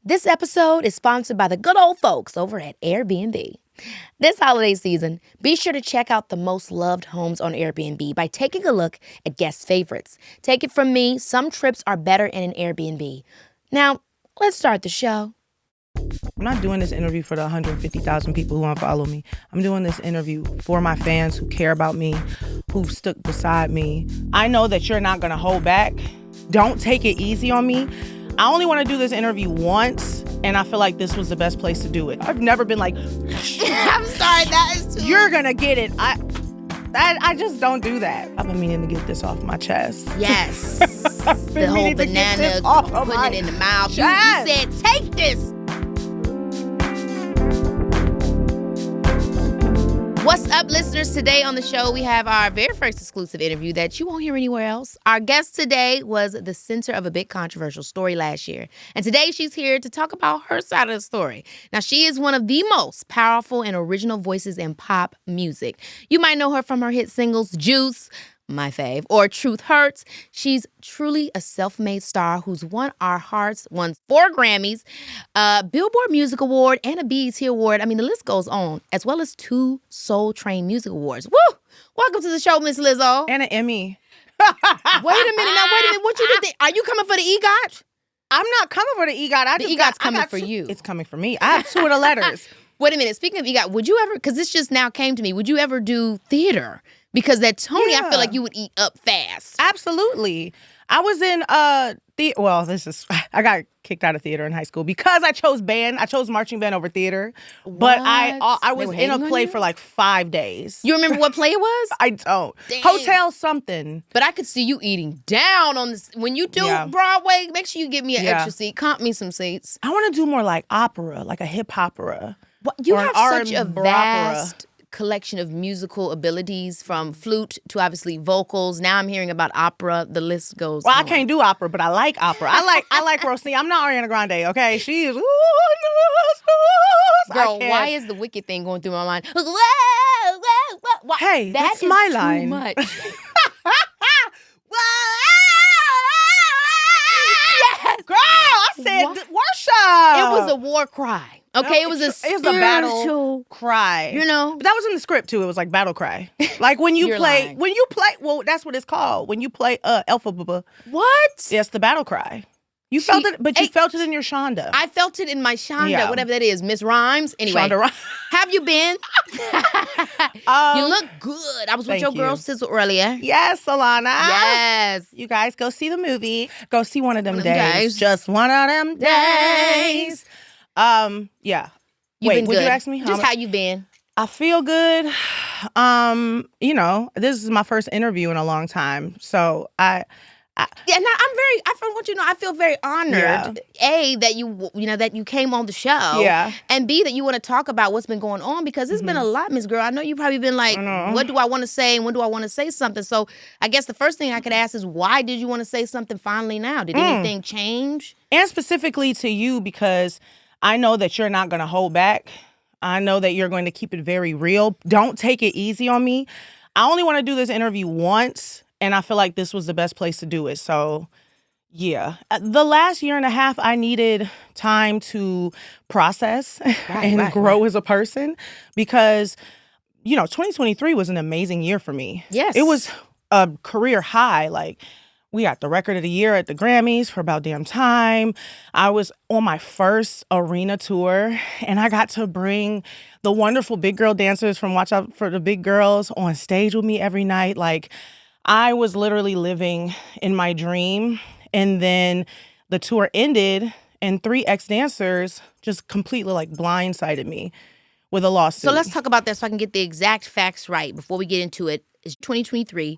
This episode is sponsored by the good old folks over at Airbnb. This holiday season, be sure to check out the most loved homes on Airbnb by taking a look at guest favorites. Take it from me, some trips are better in an Airbnb. Now, let's start the show. I'm not doing this interview for the 150,000 people who unfollow me. I'm doing this interview for my fans who care about me, who've stuck beside me. I know that you're not gonna hold back. Don't take it easy on me. I only want to do this interview once, and I feel like this was the best place to do it. I've never been like, I'm sorry, that is too... You're gonna get it. I just don't do that. I've been meaning to get this off my chest. Yes. The whole banana, putting it in the mouth. You said, take this. What's up, listeners? Today on the show, we have our very first exclusive interview that you won't hear anywhere else. Our guest today was the center of a big controversial story last year. And today she's here to talk about her side of the story. Now, she is one of the most powerful and original voices in pop music. You might know her from her hit singles, Juice, my fave, or Truth Hurts. She's truly a self-made star who's won our hearts, won 4 Grammys, a Billboard Music Award, and a BET Award. I mean, the list goes on, as well as 2 Soul Train Music Awards. Woo! Welcome to the show, Miss Lizzo. And an Emmy. Wait a minute. What you did? Are you coming for the EGOT? I'm not coming for the EGOT. The EGOT's coming for you. It's coming for me. I have 2 of the letters. Wait a minute. Speaking of EGOT, would you ever, because this just now came to me, would you ever do theater? Because that Tony, I feel like you would eat up fast. Absolutely. I was in I got kicked out of theater in high school because I chose band. I chose marching band over theater. What? But I was in a play for like 5 days. You remember what play it was? I don't. Dang. Hotel something. But I could see you eating down on this. When you do Broadway, make sure you give me an extra seat. Comp me some seats. I want to do more like opera, like a hip opera. You have such a vast collection of musical abilities, from flute to obviously vocals. Now I'm hearing about opera. The list goes on. I can't do opera, but I like opera. I like Rosie. I'm not Ariana Grande, okay? She is. Girl, why is the Wicked thing going through my mind? Hey, that's my line. Too much. Yes, girl, I said worship. It was a war cry. Okay, it was a spiritual battle cry. You know, but that was in the script too. It was like battle cry. Like when you play. Well, that's what it's called. When you play Elphaba. What? Yes, the battle cry. You felt it, but you felt it in your Shonda. I felt it in my Shonda, whatever that is, Miss Rhymes. Anyway, Shonda Rhimes. Have you been? You look good. I was with your girl Sizzle earlier. Yes, Alana. Yes. You guys go see the movie. Go see one of them days. Just one of them days. Yeah. Wait, would you ask me? Just how you been? I feel good. This is my first interview in a long time. So I feel very honored. A, that you came on the show. Yeah. And B, that you want to talk about what's been going on, because it's been a lot, Miss Girl. I know you've probably been like, what do I want to say and when do I want to say something? So I guess the first thing I could ask is, why did you want to say something finally now? Did anything change? And specifically to you, because I know that you're not going to hold back. I know that you're going to keep it very real. Don't take it easy on me. I only want to do this interview once, and I feel like this was the best place to do it. So, yeah. The last year and a half, I needed time to process and grow as a person, because, 2023 was an amazing year for me. Yes. It was a career high. Like, we got the record of the year at the Grammys for about damn time. I was on my first arena tour, and I got to bring the wonderful big girl dancers from Watch Out for the Big Girls on stage with me every night. Like, I was literally living in my dream. And then the tour ended, and 3 ex-dancers just completely blindsided me with a lawsuit. So let's talk about that so I can get the exact facts right before we get into it. It's 2023.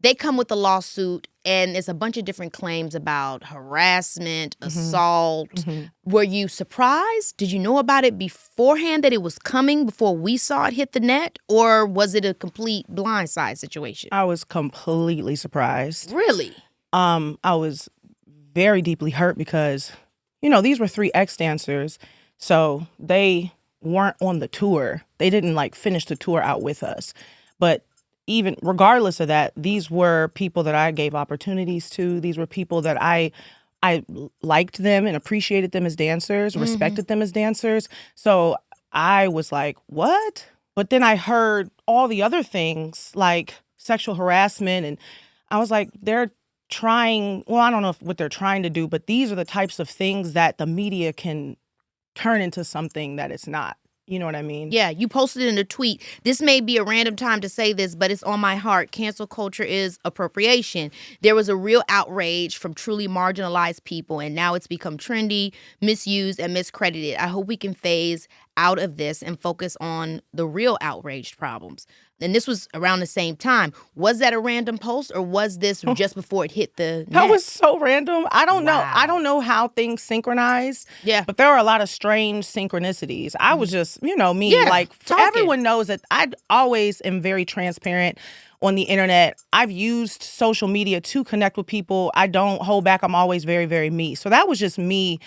They come with a lawsuit, and it's a bunch of different claims about harassment, assault. Were you surprised? Did you know about it beforehand, that it was coming before we saw it hit the net? Or was it a complete blindside situation? I was completely surprised. Really? I was very deeply hurt because, these were 3 ex-dancers. So they weren't on the tour. They didn't finish the tour out with us. But even regardless of that, these were people that I gave opportunities to. These were people that I I liked them and appreciated them as dancers, respected them as dancers. So I was like, what? But then I heard all the other things like sexual harassment, and I was like, they're trying, well, I don't know what they're trying to do, but these are the types of things that the media can turn into something that it's not. You know what I mean? Yeah, you posted in a tweet. This may be a random time to say this, but it's on my heart. Cancel culture is appropriation. There was a real outrage from truly marginalized people, and now it's become trendy, misused, and miscredited. I hope we can phase out of this and focus on the real outraged problems. And this was around the same time. Was that a random post, or was this just before it hit the net? That was so random. I don't know. I don't know how things synchronize. Yeah. But there are a lot of strange synchronicities. I was just, me. Yeah, like, everyone knows that I always am very transparent on the internet. I've used social media to connect with people. I don't hold back. I'm always very, very me. So that was just me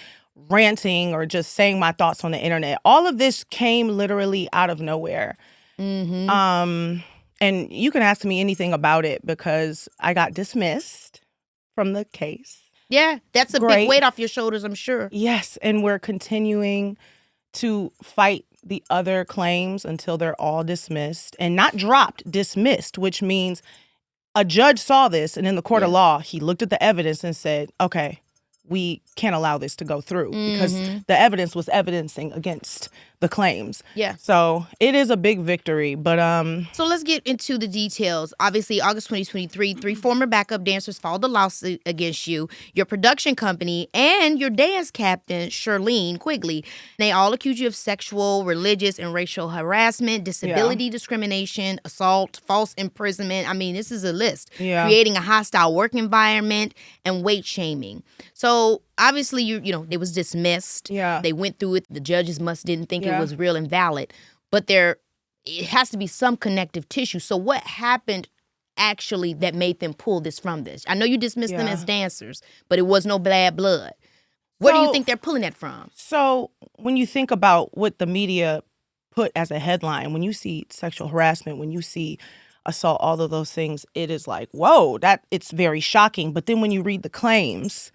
ranting or just saying my thoughts on the internet. All of this came literally out of nowhere. And you can ask me anything about it because I got dismissed from the case. Yeah, that's a big weight off your shoulders, I'm sure. Yes, and we're continuing to fight the other claims until they're all dismissed, and not dropped, dismissed, which means a judge saw this, and in the court of law, he looked at the evidence and said, okay, we can't allow this to go through because the evidence was evidencing against the claims. Yeah. So it is a big victory, but So let's get into the details. Obviously, August 2023, 3 former backup dancers filed a lawsuit against you, your production company, and your dance captain, Shirlene Quigley. They all accuse you of sexual, religious, and racial harassment, disability discrimination, assault, false imprisonment. I mean, this is a list. Creating a hostile work environment, and weight shaming. So obviously, it was dismissed. Yeah. They went through it. The judges didn't think it was real and valid. But it has to be some connective tissue. So what happened actually that made them pull this from this? I know you dismissed them as dancers, but it was no bad blood. Where do you think they're pulling that from? So when you think about what the media put as a headline, when you see sexual harassment, when you see assault, all of those things, it is like, whoa, it's very shocking. But then when you read the claims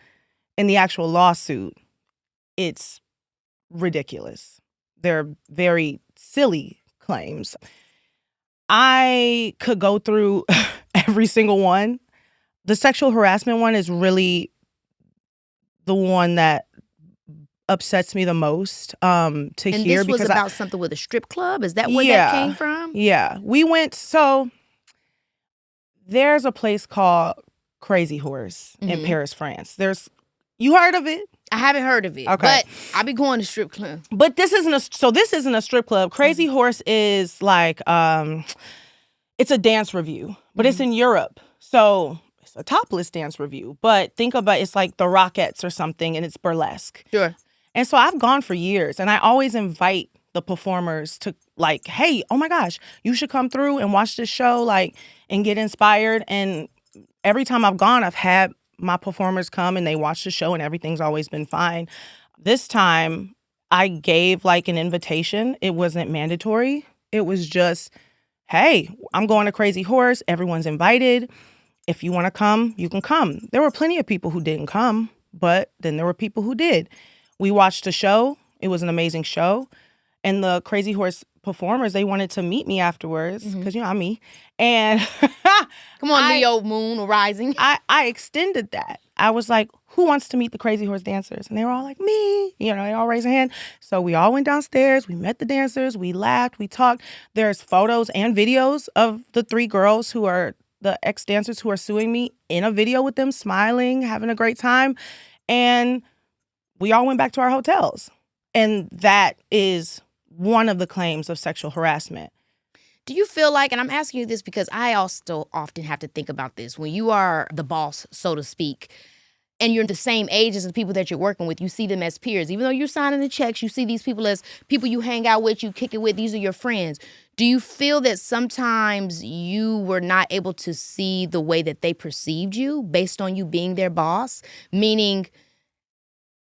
in the actual lawsuit, it's ridiculous. They're very silly claims. I could go through every single one. The sexual harassment one is really the one that upsets me the most to hear. And this was because about something with a strip club? Is that where that came from? Yeah. We went, so there's a place called Crazy Horse in Paris, France. You heard of it? I haven't heard of it, but I be going to strip club. But this isn't a strip club. Crazy Horse is like, it's a dance review, but it's in Europe. So it's a topless dance review. But think about it's like the Rockettes or something, and it's burlesque. Sure. And so I've gone for years, and I always invite the performers to like, hey, oh my gosh, you should come through and watch this show, like, and get inspired. And every time I've gone, I've had my performers come and they watch the show and everything's always been fine. This time I gave like an invitation. It wasn't mandatory. It was just, hey, I'm going to Crazy Horse. Everyone's invited. If you want to come, you can come. There were plenty of people who didn't come, but then there were people who did. We watched the show. It was an amazing show. And the Crazy Horse performers, they wanted to meet me afterwards because, I'm me. And come on, Leo, Moon, or Rising. I extended that. I was like, who wants to meet the Crazy Horse dancers? And they were all like, me. They all raised their hand. So we all went downstairs. We met the dancers. We laughed. We talked. There's photos and videos of the 3 girls who are the ex-dancers who are suing me in a video with them, smiling, having a great time. And we all went back to our hotels. And that is one of the claims of sexual harassment. Do you feel like, and I'm asking you this because I also often have to think about this, when you are the boss, so to speak, and you're the same age as the people that you're working with, you see them as peers. Even though you're signing the checks, you see these people as people you hang out with, you kick it with, these are your friends. Do you feel that sometimes you were not able to see the way that they perceived you based on you being their boss? Meaning,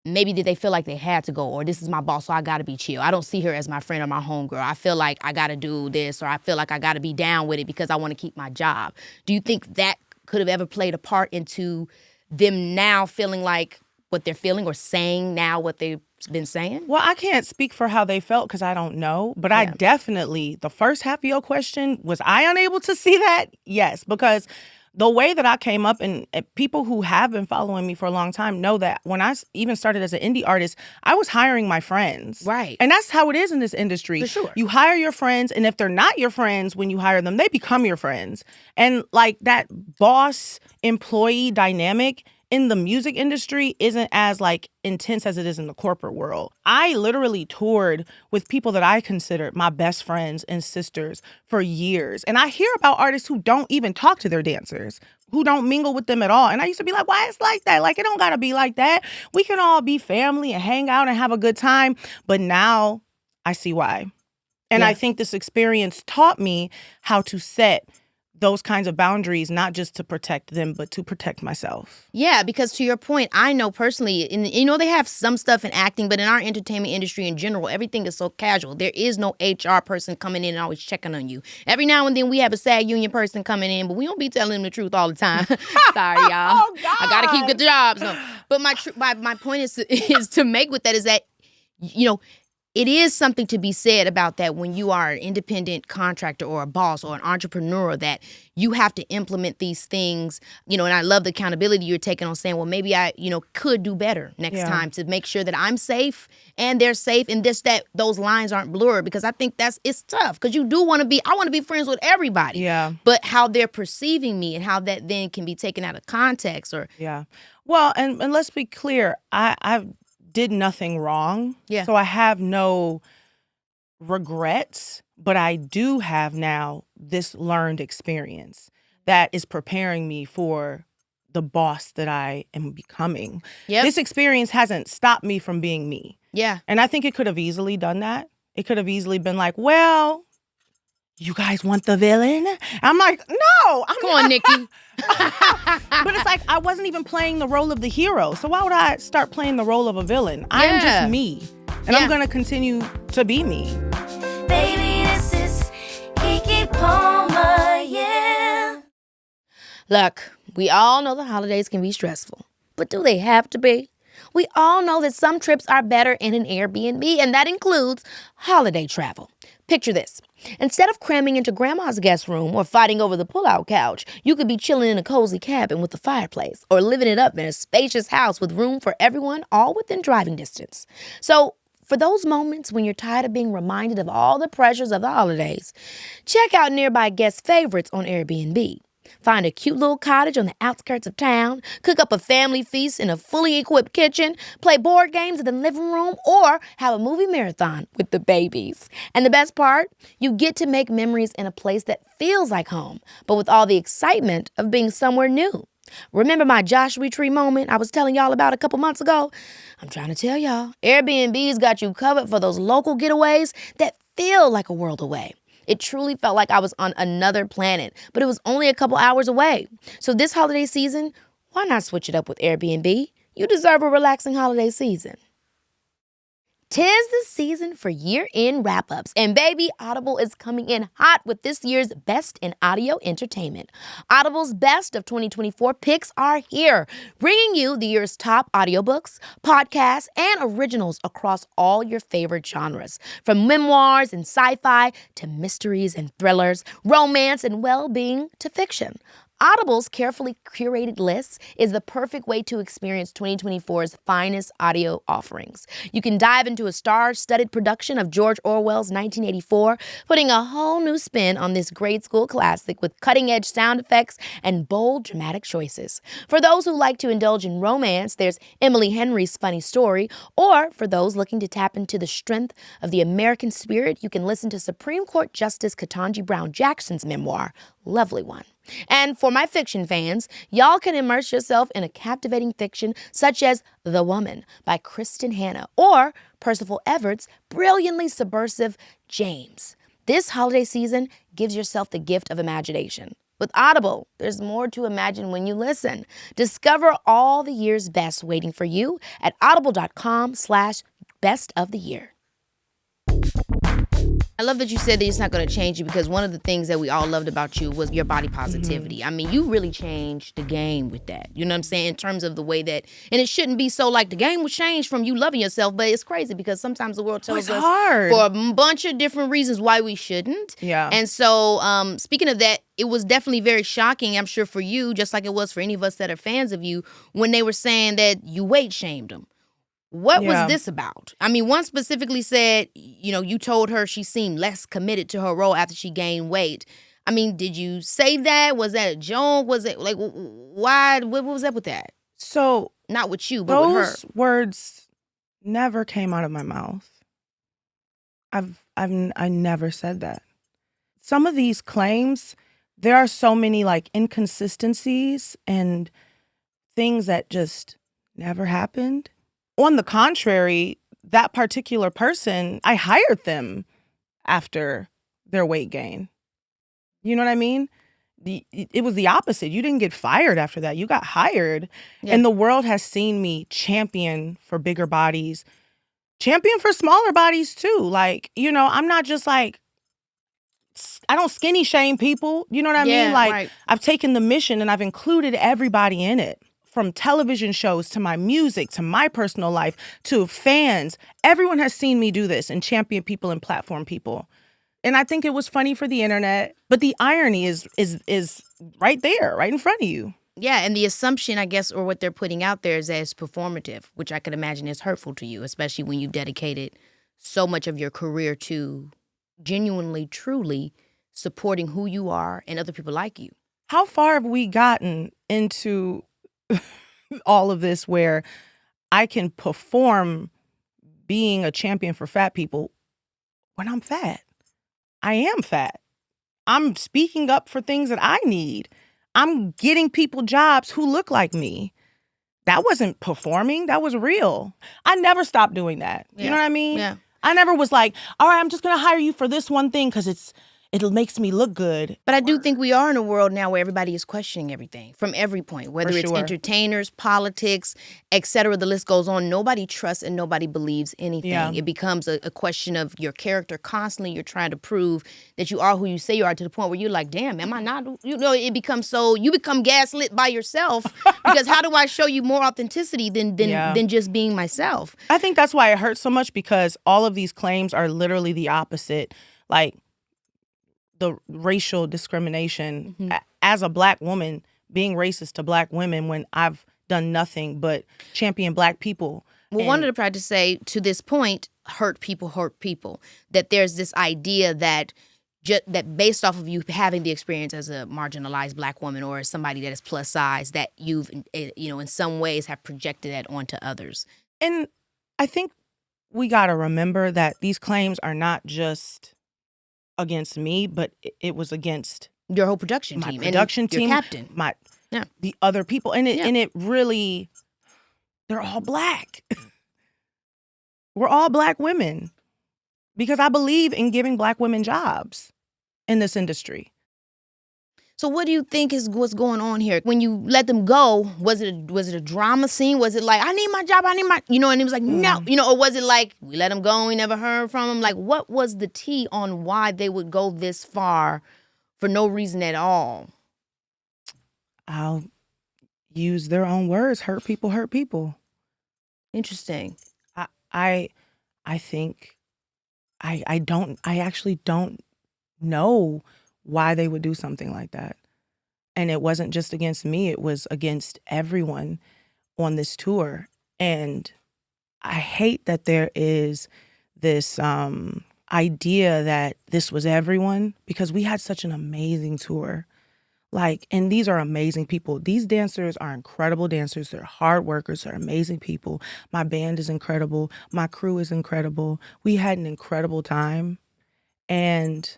maybe did they feel like they had to go, or this is my boss, so I got to be chill. I don't see her as my friend or my homegirl. I feel like I got to do this, or I feel like I got to be down with it because I want to keep my job. Do you think that could have ever played a part into them now feeling like what they're feeling or saying now what they've been saying? Well, I can't speak for how they felt because I don't know. But I definitely, the first half of your question, was I unable to see that? Yes, because the way that I came up, and people who have been following me for a long time know that when I even started as an indie artist, I was hiring my friends. Right. And that's how it is in this industry. For sure. You hire your friends, and if they're not your friends when you hire them, they become your friends. And like that boss-employee dynamic in the music industry isn't as like intense as it is in the corporate world. I literally toured with people that I considered my best friends and sisters for years. And I hear about artists who don't even talk to their dancers, who don't mingle with them at all. And I used to be like, why it's like that? Like, it don't gotta be like that. We can all be family and hang out and have a good time. But now I see why. And I think this experience taught me how to set those kinds of boundaries, not just to protect them, but to protect myself. Yeah, because to your point, I know personally, and they have some stuff in acting, but in our entertainment industry in general, everything is so casual. There is no HR person coming in and always checking on you. Every now and then we have a SAG union person coming in, but we don't be telling them the truth all the time. Sorry, y'all. Oh, God. I got to keep good jobs. No. But my point is to make with that is that, it is something to be said about that when you are an independent contractor or a boss or an entrepreneur, that you have to implement these things, and I love the accountability you're taking on saying, well, maybe I, could do better next time to make sure that I'm safe and they're safe and that those lines aren't blurred, because I think it's tough because I want to be friends with everybody. Yeah. But how they're perceiving me and how that then can be taken out of context Yeah. Well, and let's be clear, I've did nothing wrong. Yeah. So I have no regrets, but I do have now this learned experience that is preparing me for the boss that I am becoming. Yep. This experience hasn't stopped me from being me. Yeah. And I think it could have easily done that. It could have easily been like, well, you guys want the villain? I'm like, no. Come on, Nikki. But it's like I wasn't even playing the role of the hero. So why would I start playing the role of a villain? I'm just me. And I'm going to continue to be me. Baby, this is Keke Palmer, yeah. Look, we all know the holidays can be stressful. But do they have to be? We all know that some trips are better in an Airbnb, and that includes holiday travel. Picture this. Instead of cramming into grandma's guest room or fighting over the pull-out couch, you could be chilling in a cozy cabin with a fireplace or living it up in a spacious house with room for everyone, all within driving distance. So, for those moments when you're tired of being reminded of all the pressures of the holidays, check out nearby guest favorites on Airbnb. Find a cute little cottage on the outskirts of town, cook up a family feast in a fully equipped kitchen, play board games in the living room, or have a movie marathon with the babies. And the best part, you get to make memories in a place that feels like home, but with all the excitement of being somewhere new. Remember my Joshua Tree moment I was telling y'all about a couple months ago? I'm trying to tell y'all, Airbnb's got you covered for those local getaways that feel like a world away. It truly felt like I was on another planet, but it was only a couple hours away. So this holiday season, why not switch it up with Airbnb? You deserve a relaxing holiday season. 'Tis the season for year-end wrap-ups, and baby, Audible is coming in hot with this year's Best in Audio Entertainment. Audible's Best of 2024 picks are here, bringing you the year's top audiobooks, podcasts, and originals across all your favorite genres, from memoirs and sci-fi to mysteries and thrillers, romance and well-being to fiction. Audible's carefully curated list is the perfect way to experience 2024's finest audio offerings. You can dive into a star-studded production of George Orwell's 1984, putting a whole new spin on this grade school classic with cutting-edge sound effects and bold, dramatic choices. For those who like to indulge in romance, there's Emily Henry's Funny Story, or for those looking to tap into the strength of the American spirit, you can listen to Supreme Court Justice Ketanji Brown Jackson's memoir, Lovely One. And for my fiction fans, y'all can immerse yourself in a captivating fiction such as The Woman by Kristen Hanna or Percival Everett's brilliantly subversive James. This holiday season gives yourself the gift of imagination. With Audible, there's more to imagine when you listen. Discover all the year's best waiting for you at audible.com/bestoftheyear. I love that you said that it's not going to change you, because one of the things that we all loved about you was your body positivity. I mean, you really changed the game with that. You know what I'm saying? In terms of the way that, and it shouldn't be so like the game was changed from you loving yourself, but it's crazy because sometimes the world tells us for a bunch of different reasons why we shouldn't. Yeah. And so speaking of that, it was definitely very shocking, I'm sure for you, just like it was for any of us that are fans of you, when they were saying that you weight shamed them. What was this about? I mean, one specifically said, you know, you told her she seemed less committed to her role after she gained weight. I mean, did you say that? Was that a joke? Was it like, why? What was up with that? So, not with you, but with her. Those words never came out of my mouth. I never said that. Some of these claims, there are so many like inconsistencies and things that just never happened. On the contrary, that particular person, I hired them after their weight gain. You know what I mean? It was the opposite. You didn't get fired after that. You got hired. Yeah. And the world has seen me champion for bigger bodies, champion for smaller bodies too. Like, you know, I'm not just like, I don't skinny shame people. You know what I mean? Like, right. I've taken the mission and I've included everybody in it. From television shows to my music, to my personal life, to fans. Everyone has seen me do this and champion people and platform people. And I think it was funny for the internet, but the irony is right there, right in front of you. Yeah, and the assumption, I guess, or what they're putting out there is that it's performative, which I could imagine is hurtful to you, especially when you've dedicated so much of your career to genuinely, truly supporting who you are and other people like you. How far have we gotten into all of this where I can perform being a champion for fat people when I'm fat? I am fat. I'm speaking up for things that I need. I'm getting people jobs who look like me. That wasn't performing. That was real. I never stopped doing that. Yeah. You know what I mean? Yeah. I never was like, all right, I'm just going to hire you for this one thing because it makes me look good. But I do think we are in a world now where everybody is questioning everything from every point, whether it's entertainers, politics, et cetera. The list goes on. Nobody trusts and nobody believes anything. Yeah. It becomes a question of your character constantly. You're trying to prove that you are who you say you are, to the point where you're like, damn, am I not? You know, it becomes so, you become gaslit by yourself because how do I show you more authenticity than just being myself? I think that's why it hurts so much, because all of these claims are literally the opposite. Like, the racial discrimination as a Black woman, being racist to Black women when I've done nothing but champion Black people. Well, one of the practice say, to this point, hurt people, that there's this idea that that based off of you having the experience as a marginalized Black woman or as somebody that is plus size, that you've, you know, in some ways have projected that onto others. And I think we got to remember that these claims are not just against me, but it was against your whole production team, your captain, the other people, and it really, they're all Black. We're all Black women, because I believe in giving Black women jobs in this industry. So what do you think is what's going on here? When you let them go, was it a drama scene? Was it like, I need my job, you know, and it was like, no, you know, or was it like, we let them go and we never heard from them? Like, what was the tea on why they would go this far for no reason at all? I'll use their own words, hurt people. Interesting. I think, I actually don't know why they would do something like that. And it wasn't just against me, it was against everyone on this tour. And I hate that there is this idea that this was everyone, because we had such an amazing tour. Like, and these are amazing people. These dancers are incredible dancers. They're hard workers. They're amazing people. My band is incredible. My crew is incredible. We had an incredible time. And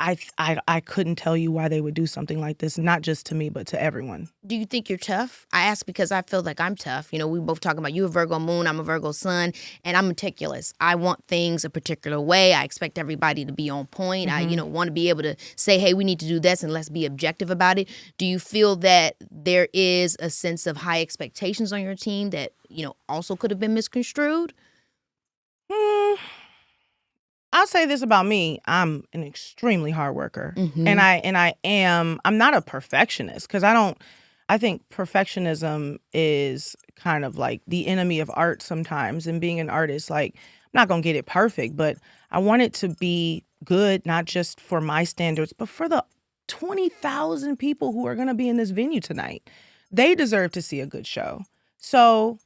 I couldn't tell you why they would do something like this, not just to me, but to everyone. Do you think you're tough? I ask because I feel like I'm tough. You know, we both talking about you a Virgo moon, I'm a Virgo sun, and I'm meticulous. I want things a particular way. I expect everybody to be on point. I, want to be able to say, hey, we need to do this and let's be objective about it. Do you feel that there is a sense of high expectations on your team that, also could have been misconstrued? I'll say this about me. I'm an extremely hard worker. Mm-hmm. I'm not a perfectionist because I think perfectionism is kind of like the enemy of art sometimes. And being an artist, like, I'm not going to get it perfect, but I want it to be good, not just for my standards, but for the 20,000 people who are going to be in this venue tonight. They deserve to see a good show. So,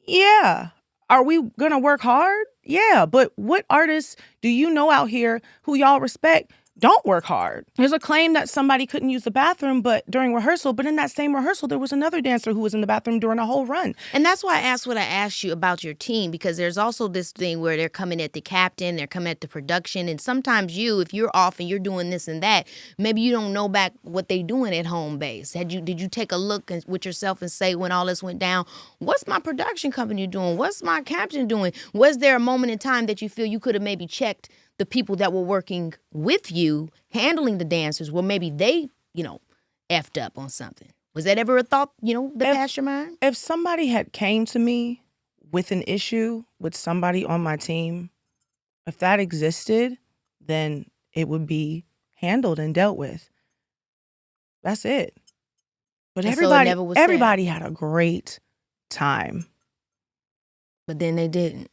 yeah. Are we going to work hard? Yeah. But what artists do you know out here who y'all respect don't work hard? There's a claim that somebody couldn't use the bathroom during rehearsal, but in that same rehearsal, there was another dancer who was in the bathroom during a whole run. And that's why I asked what I asked you about your team, because there's also this thing where they're coming at the captain, they're coming at the production, and sometimes if you're off and you're doing this and that, maybe you don't know back what they doing at home base. Did you take a look with yourself and say, when all this went down, what's my production company doing? What's my captain doing? Was there a moment in time that you feel you could have maybe checked the people that were working with you, handling the dancers, well, maybe they, effed up on something? Was that ever a thought, that passed your mind? If somebody had came to me with an issue with somebody on my team, if that existed, then it would be handled and dealt with. That's it. But And everybody had a great time. But then they didn't.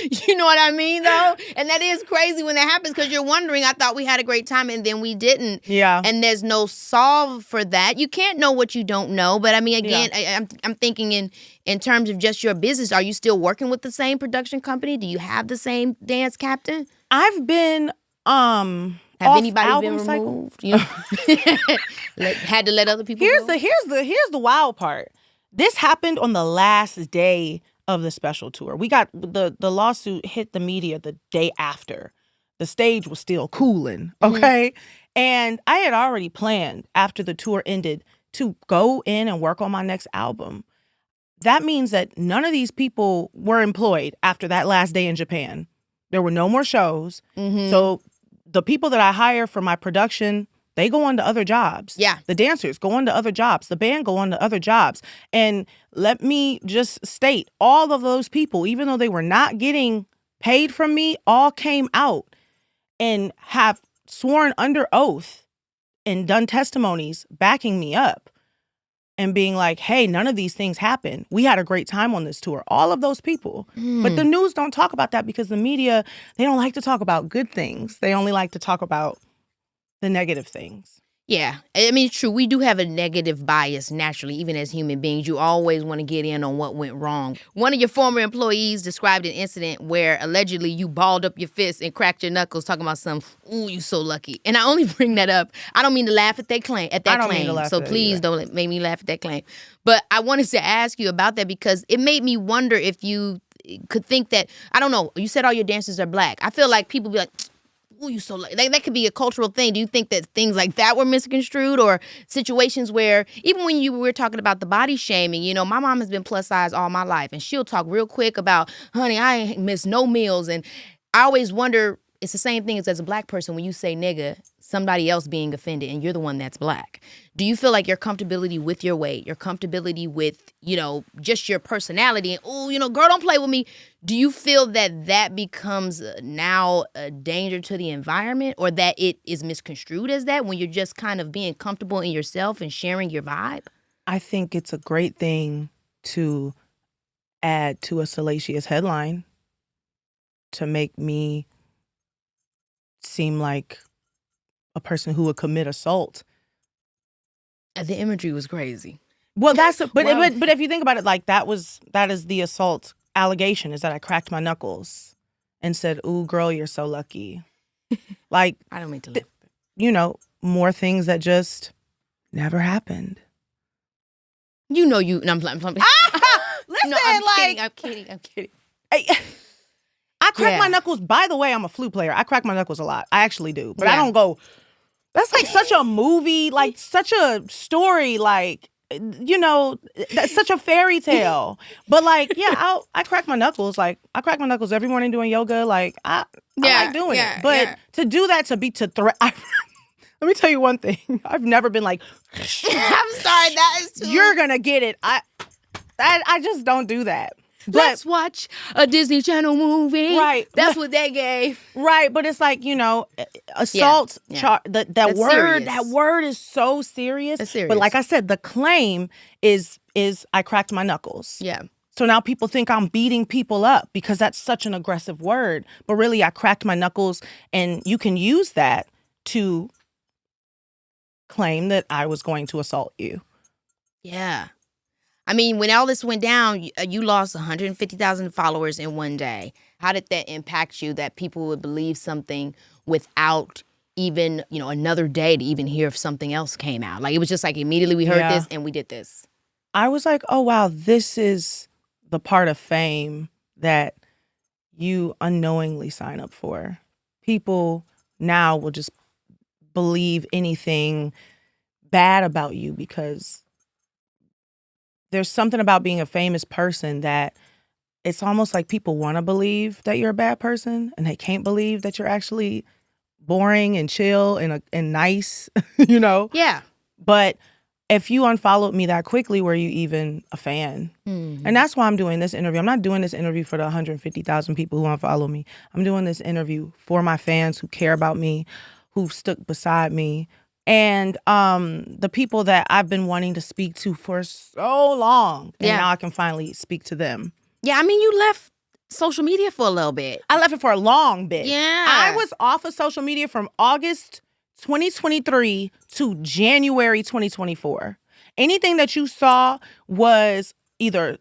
You know what I mean, though? And that is crazy when that happens, because you're wondering, I thought we had a great time and then we didn't. Yeah. And there's no solve for that. You can't know what you don't know. But I mean, again, I'm thinking in terms of just your business. Are you still working with the same production company? Do you have the same dance captain? I've been Have anybody been removed? Had to let other people go? Here's the wild part. This happened on the last day of the special tour. We got the lawsuit hit the media the day after. The stage was still cooling, okay? Mm-hmm. And I had already planned after the tour ended to go in and work on my next album. That means that none of these people were employed after that last day in Japan. There were no more shows. Mm-hmm. So the people that I hire for my production, they go on to other jobs. Yeah. The dancers go on to other jobs. The band go on to other jobs. And let me just state, all of those people, even though they were not getting paid from me, all came out and have sworn under oath and done testimonies backing me up and being like, hey, none of these things happened. We had a great time on this tour. All of those people. But the news don't talk about that because the media, they don't like to talk about good things. They only like to talk about the negative things. Yeah. I mean, it's true. We do have a negative bias naturally, even as human beings. You always want to get in on what went wrong. One of your former employees described an incident where allegedly you balled up your fists and cracked your knuckles talking about ooh, you so lucky. And I only bring that up. I don't mean to laugh at that claim. So please don't make me laugh at that claim. But I wanted to ask you about that because it made me wonder if you could think that, I don't know, you said all your dancers are black. I feel like people be like, ooh, you so lucky. That could be a cultural thing. Do you think that things like that were misconstrued, or situations where, even when you were talking about the body shaming, my mom has been plus size all my life, and she'll talk real quick about, honey, I ain't missed no meals. And I always wonder, it's the same thing as a black person when you say nigga, somebody else being offended, and you're the one that's black. Do you feel like your comfortability with your weight, your comfortability with, just your personality, and, girl, don't play with me. Do you feel that becomes now a danger to the environment, or that it is misconstrued as that when you're just kind of being comfortable in yourself and sharing your vibe? I think it's a great thing to add to a salacious headline to make me seem like a person who would commit assault. The imagery was crazy. Well, but if you think about it, like that is the assault allegation, is that I cracked my knuckles and said, "Ooh, girl, you're so lucky." Like, I don't mean to laugh. More things that just never happened. I'm Listen, no, I'm kidding. I crack my knuckles. By the way, I'm a flute player. I crack my knuckles a lot. I actually do. But I don't go, that's like such a movie, like such a story, like, that's such a fairy tale. But like, I crack my knuckles. Like, I crack my knuckles every morning doing yoga. Like, I like doing it. But to do that, let me tell you one thing. I've never been like, I'm sorry, that is too... You're going to get it. I just don't do that. Let's watch a Disney Channel movie. Right. That's what they gave. Right, but it's like, assault, that word, serious. that word is so serious. It's serious. But like I said, the claim is I cracked my knuckles. Yeah. So now people think I'm beating people up because that's such an aggressive word. But really, I cracked my knuckles, and you can use that to claim that I was going to assault you. Yeah. I mean, when all this went down, you lost 150,000 followers in one day. How did that impact you, that people would believe something without even, another day to even hear if something else came out? Like, it was just like immediately we heard this and we did this. I was like, oh, wow, this is the part of fame that you unknowingly sign up for. People now will just believe anything bad about you because there's something about being a famous person that it's almost like people want to believe that you're a bad person and they can't believe that you're actually boring and chill and nice, Yeah. But if you unfollowed me that quickly, were you even a fan? Mm-hmm. And that's why I'm doing this interview. I'm not doing this interview for the 150,000 people who unfollow me. I'm doing this interview for my fans who care about me, who've stuck beside me, and the people that I've been wanting to speak to for so long. And now I can finally speak to them. Yeah, I mean, you left social media for a little bit. I left it for a long bit. Yeah. I was off of social media from August 2023 to January 2024. Anything that you saw was either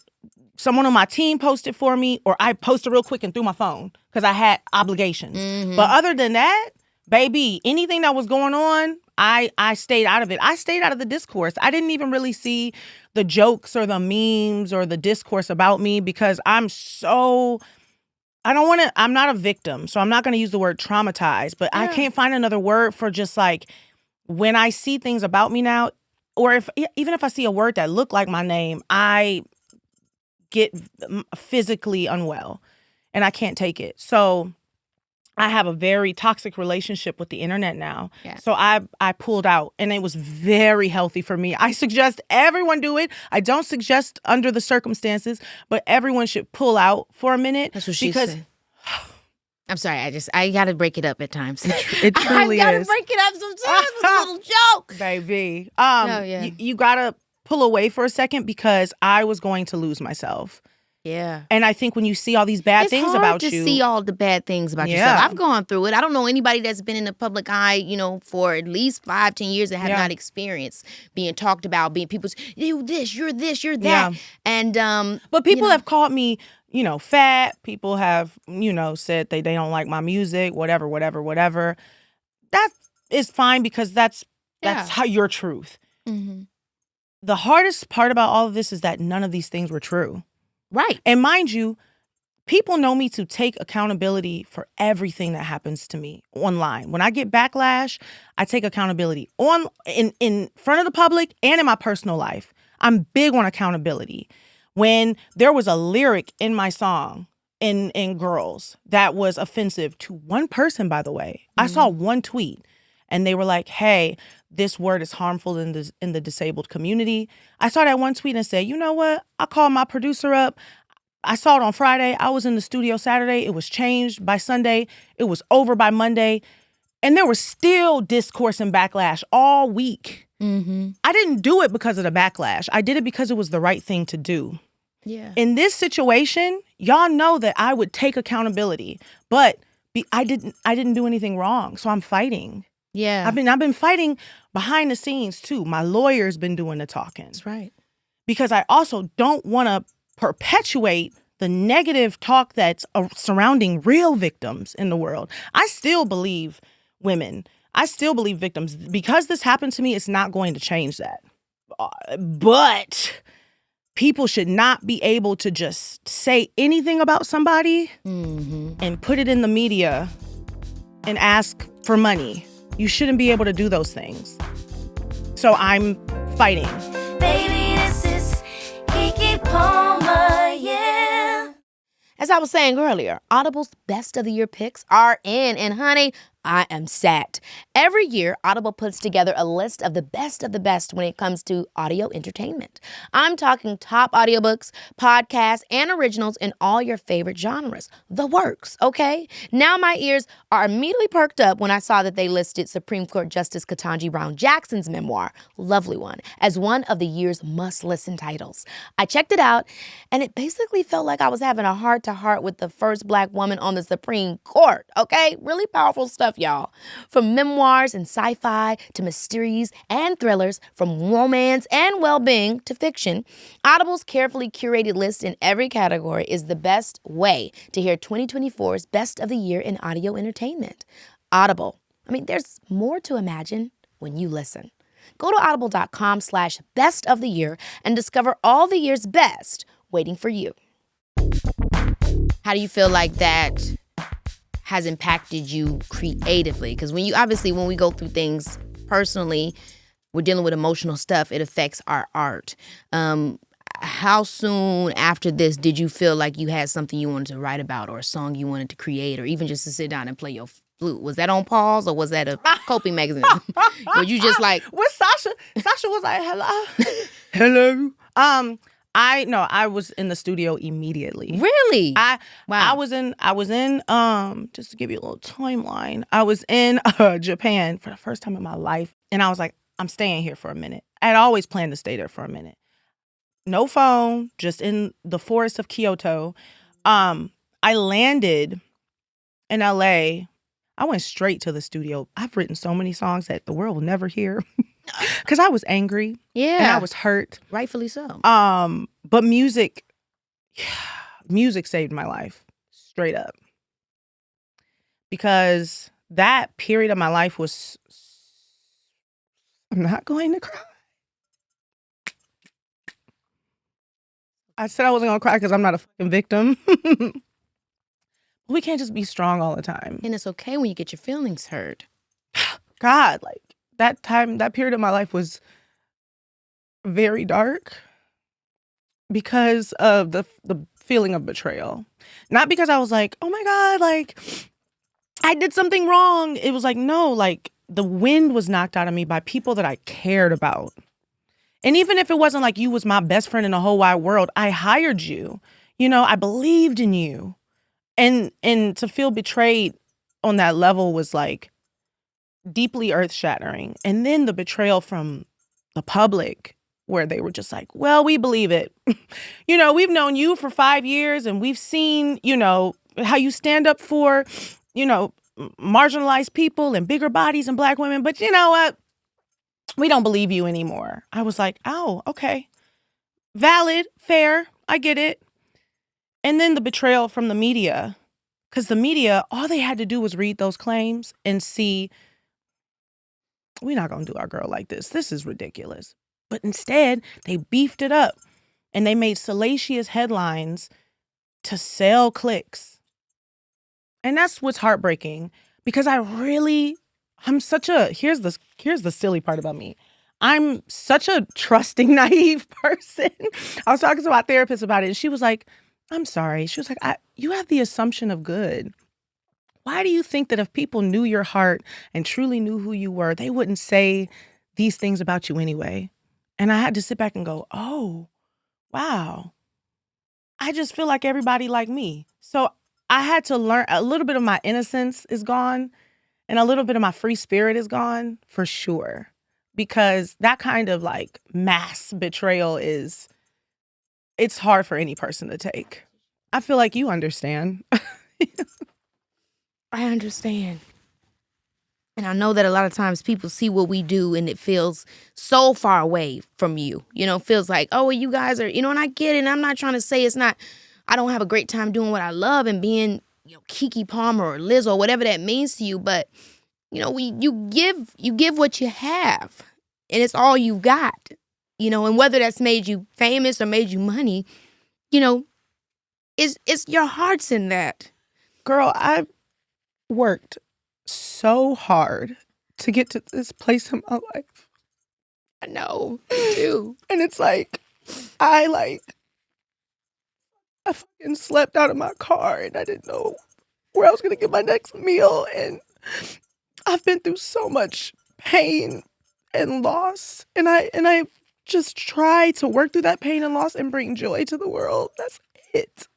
someone on my team posted for me or I posted real quick and threw my phone because I had obligations. Mm-hmm. But other than that, baby, anything that was going on, I stayed out of it. I stayed out of the discourse. I didn't even really see the jokes or the memes or the discourse about me because I'm not a victim, so I'm not going to use the word traumatized, but I can't find another word for just like when I see things about me now, or even if I see a word that look like my name, I get physically unwell and I can't take it. So I have a very toxic relationship with the internet now. Yeah. So I pulled out and it was very healthy for me. I suggest everyone do it. I don't suggest under the circumstances, but everyone should pull out for a minute. That's what she said. I'm sorry, I gotta break it up at times. It truly is. I gotta break it up sometimes. It's a little joke. Baby. You gotta pull away for a second because I was going to lose myself. Yeah. And I think when you see all these bad things about you. It's hard to see all the bad things about yourself. I've gone through it. I don't know anybody that's been in the public eye, for at least 5-10 years that have not experienced being talked about, being people's, you're this, you're that. Yeah. And, but people have called me, fat. People have, said they don't like my music, whatever. That is fine because that's how your truth. Mm-hmm. The hardest part about all of this is that none of these things were true. Right. And mind you, people know me to take accountability for everything that happens to me online. When I get backlash, I take accountability in front of the public and in my personal life. I'm big on accountability. When there was a lyric in my song in Girls that was offensive to one person, by the way, I saw one tweet and they were like, hey, this word is harmful in the disabled community. I saw that one tweet and said, you know what? I called my producer up. I saw it on Friday. I was in the studio Saturday. It was changed by Sunday. It was over by Monday. And there was still discourse and backlash all week. Mm-hmm. I didn't do it because of the backlash. I did it because it was the right thing to do. Yeah. In this situation, y'all know that I would take accountability, but I didn't do anything wrong. So I'm fighting. Yeah. I've been fighting behind the scenes too. My lawyer's been doing the talking. That's right. Because I also don't want to perpetuate the negative talk that's surrounding real victims in the world. I still believe women. I still believe victims. Because this happened to me, it's not going to change that. But people should not be able to just say anything about somebody and put it in the media and ask for money. You shouldn't be able to do those things. So I'm fighting. Baby, this is Keke Palmer, yeah. As I was saying earlier, Audible's Best of the Year picks are in. And honey, I am set. Every year, Audible puts together a list of the best when it comes to audio entertainment. I'm talking top audiobooks, podcasts, and originals in all your favorite genres. The works, okay? Now my ears are immediately perked up when I saw that they listed Supreme Court Justice Ketanji Brown Jackson's memoir, Lovely One, as one of the year's must-listen titles. I checked it out, and it basically felt like I was having a heart-to-heart with the first Black woman on the Supreme Court, okay? Really powerful stuff, y'all. From memoirs and sci-fi to mysteries and thrillers, from romance and well-being to fiction, Audible's carefully curated list in every category is the best way to hear 2024's best of the year in audio entertainment. Audible. I mean, there's more to imagine when you listen. Go to audible.com/best of the year and discover all the year's best waiting for you. How do you feel like that has impacted you creatively? Because when we go through things personally, we're dealing with emotional stuff, it affects our art. How soon after this did you feel like you had something you wanted to write about or a song you wanted to create or even just to sit down and play your flute? Was that on pause or was that a coping mechanism? Were you just like... With Sasha was like, hello. I was in the studio immediately. Really? Wow. I was in just to give you a little timeline. I was in Japan for the first time in my life, and I was like, I'm staying here for a minute. I had always planned to stay there for a minute. No phone, just in the forest of Kyoto. I landed in LA. I went straight to the studio. I've written so many songs that the world will never hear. Because I was angry. Yeah. And I was hurt. Rightfully so. But music saved my life. Straight up. Because that period of my life was... I'm not going to cry. I said I wasn't going to cry because I'm not a fucking victim. We can't just be strong all the time. And it's okay when you get your feelings hurt. God, like, that period of my life was very dark because of the feeling of betrayal. Not because I was like, oh my God, like, I did something wrong. It was like, no, like, the wind was knocked out of me by people that I cared about. And even if it wasn't like you was my best friend in the whole wide world, I hired you. You know, I believed in you. And to feel betrayed on that level was like deeply earth-shattering. And then the betrayal from the public, where they were just like, well, we believe it. You know, we've known you for 5 years and we've seen, you know, how you stand up for, you know, marginalized people and bigger bodies and Black women. But you know what? We don't believe you anymore. I was like, oh, okay. Valid, fair, I get it. And then the betrayal from the media. Because the media, all they had to do was read those claims and see, we're not going to do our girl like this. This is ridiculous. But instead, they beefed it up. And they made salacious headlines to sell clicks. And that's what's heartbreaking. Because here's the silly part about me. I'm such a trusting, naive person. I was talking to my therapist about it, and she was like, I'm sorry. She was like, you have the assumption of good. Why do you think that if people knew your heart and truly knew who you were, they wouldn't say these things about you anyway? And I had to sit back and go, oh, wow. I just feel like everybody like me. So I had to learn, a little bit of my innocence is gone and a little bit of my free spirit is gone for sure. Because that kind of like mass betrayal it's hard for any person to take. I feel like you understand. I understand. And I know that a lot of times people see what we do and it feels so far away from you. You know, feels like, oh, well, you guys are, you know, and I get it. And I'm not trying to say I don't have a great time doing what I love and being, you know, Keke Palmer or Lizzo or whatever that means to you. But, you know, you give what you have and it's all you got. You know, and whether that's made you famous or made you money, you know, it's your heart's in that. Girl, I worked so hard to get to this place in my life. I know, me too. And it's like, I fucking slept out of my car and I didn't know where I was going to get my next meal. And I've been through so much pain and loss, and I just try to work through that pain and loss and bring joy to the world. That's it.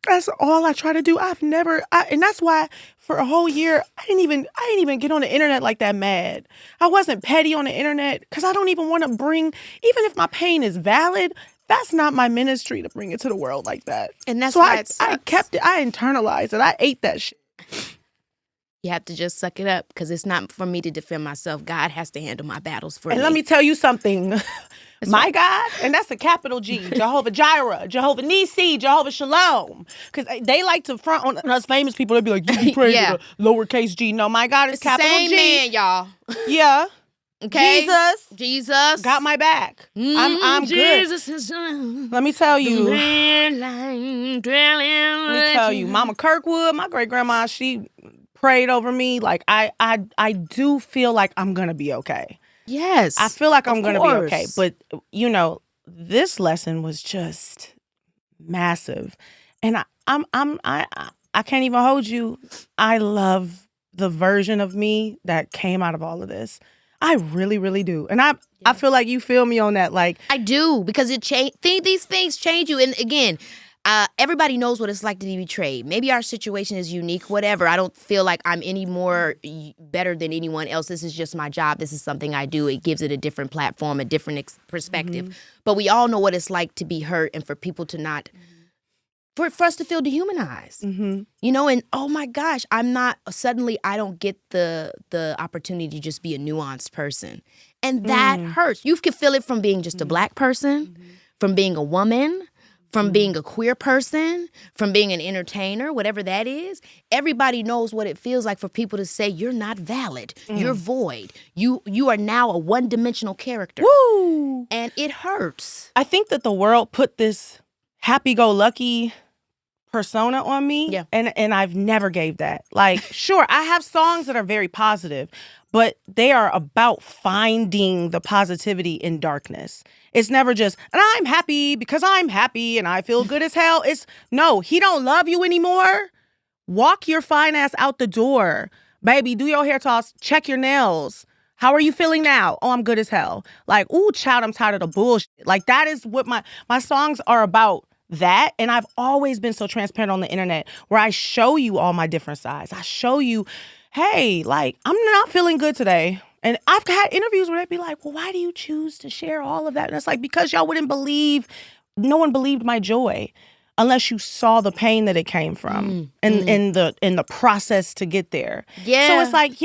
That's all I try to do. And that's why for a whole year I didn't even get on the internet like that mad. I wasn't petty on the internet because I don't even want to bring, even if my pain is valid, that's not my ministry to bring it to the world like that. And that's so why I kept it. I internalized it. I ate that shit. You have to just suck it up because it's not for me to defend myself. God has to handle my battles for me. And let me tell you something. My God, and that's a capital G, Jehovah Jireh, Jehovah Nisi, Jehovah Shalom. Because they like to front on us famous people. They'd be like, you be praying with a lowercase g. No, my God is capital same G. man, y'all. Yeah. Okay. Jesus got my back. I'm Jesus good. Is Let me tell you. Let me tell you, Mama Kirkwood, my great grandma, she prayed over me. Like I do feel like I'm gonna be okay. Yes. I feel like I'm going to be okay. But, this lesson was just massive. And I can't even hold you. I love the version of me that came out of all of this. I really, really do. And I feel like you feel me on that. Like I do, because these things change you. And again, everybody knows what it's like to be betrayed. Maybe our situation is unique, whatever. I don't feel like I'm any more better than anyone else. This is just my job. This is something I do. It gives it a different platform, a different perspective. Mm-hmm. But we all know what it's like to be hurt and for people to not, for us to feel dehumanized. Mm-hmm. And oh my gosh, I don't get the opportunity to just be a nuanced person. And that hurts. You can feel it from being just a Black person, from being a woman, from being a queer person, from being an entertainer, whatever that is. Everybody knows what it feels like for people to say, you're not valid, you're void, you are now a one-dimensional character. Woo! And it hurts. I think that the world put this happy-go-lucky persona on me, and I've never gave that. Like, sure, I have songs that are very positive, but they are about finding the positivity in darkness. It's never just, and I'm happy because I'm happy and I feel good as hell. It's, no, he don't love you anymore. Walk your fine ass out the door. Baby, do your hair toss, check your nails. How are you feeling now? Oh, I'm good as hell. Like, ooh, child, I'm tired of the bullshit. Like, that is what my songs are about. That, and I've always been so transparent on the internet where I show you all my different sides. I show you, hey, like, I'm not feeling good today. And I've had interviews where they'd be like, well, why do you choose to share all of that? And it's like, because y'all wouldn't believe, no one believed my joy unless you saw the pain that it came from and in the process to get there. Yeah. So it's like,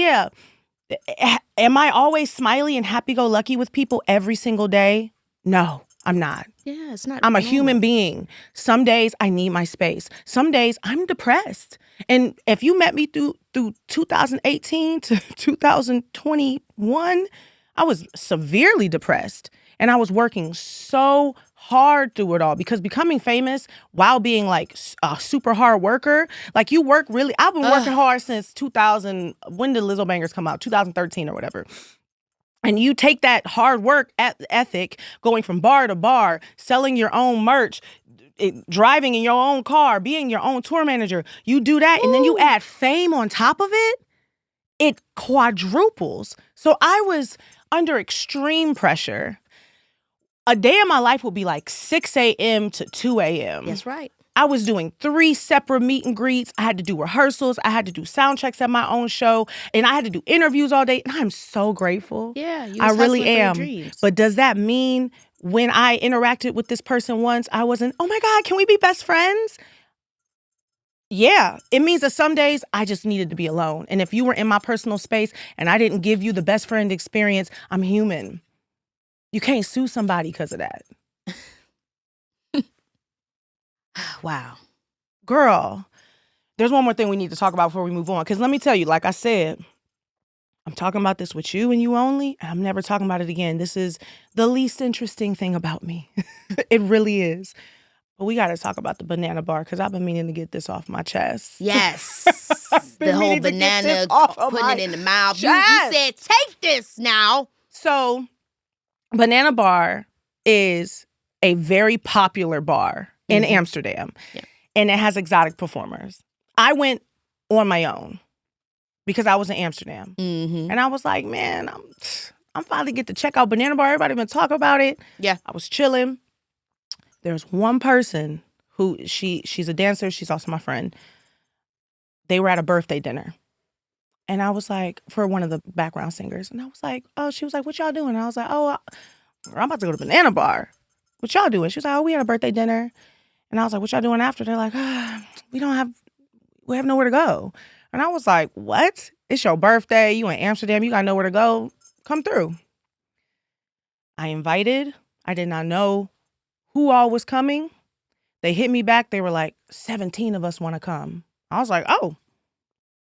am I always smiley and happy-go-lucky with people every single day? No. I'm not. Yeah, it's not. I'm a human being. Some days I need my space. Some days I'm depressed. And if you met me through 2018 to 2021, I was severely depressed. And I was working so hard through it all because becoming famous while being like a super hard worker, like you work really, I've been working hard since 2000, when did Lizzo Bangers come out? 2013 or whatever. And you take that hard work ethic, going from bar to bar, selling your own merch, driving in your own car, being your own tour manager. You do that, and then you add fame on top of it, it quadruples. So I was under extreme pressure. A day in my life would be like 6 a.m. to 2 a.m. That's right. I was doing 3 separate meet and greets. I had to do rehearsals. I had to do sound checks at my own show. And I had to do interviews all day. And I'm so grateful. Yeah, you was I really am. for your dreams. But does that mean when I interacted with this person once, I wasn't, oh my God, can we be best friends? Yeah, it means that some days I just needed to be alone. And if you were in my personal space and I didn't give you the best friend experience, I'm human. You can't sue somebody because of that. Wow. Girl, there's one more thing we need to talk about before we move on. Because let me tell you, like I said, I'm talking about this with you and you only, and I'm never talking about it again. This is the least interesting thing about me. It really is. But we got to talk about the banana bar because I've been meaning to get this off my chest. Yes. The whole banana, putting it in the mouth. You said, take this now. So, Banana Bar is a very popular bar in Amsterdam. Yeah. And it has exotic performers. I went on my own because I was in Amsterdam. Mm-hmm. And I was like, man, I'm finally get to check out Banana Bar. Everybody been talking about it. Yeah. I was chilling. There's one person who she's a dancer. She's also my friend. They were at a birthday dinner. And I was like, for one of the background singers. And I was like, oh, she was like, what y'all doing? And I was like, oh, I'm about to go to Banana Bar. What y'all doing? She was like, oh, we had a birthday dinner. And I was like, what y'all doing after? They're like, we have nowhere to go. And I was like, what? It's your birthday. You in Amsterdam. You got nowhere to go. Come through. I invited. I did not know who all was coming. They hit me back. They were like, 17 of us want to come. I was like, oh,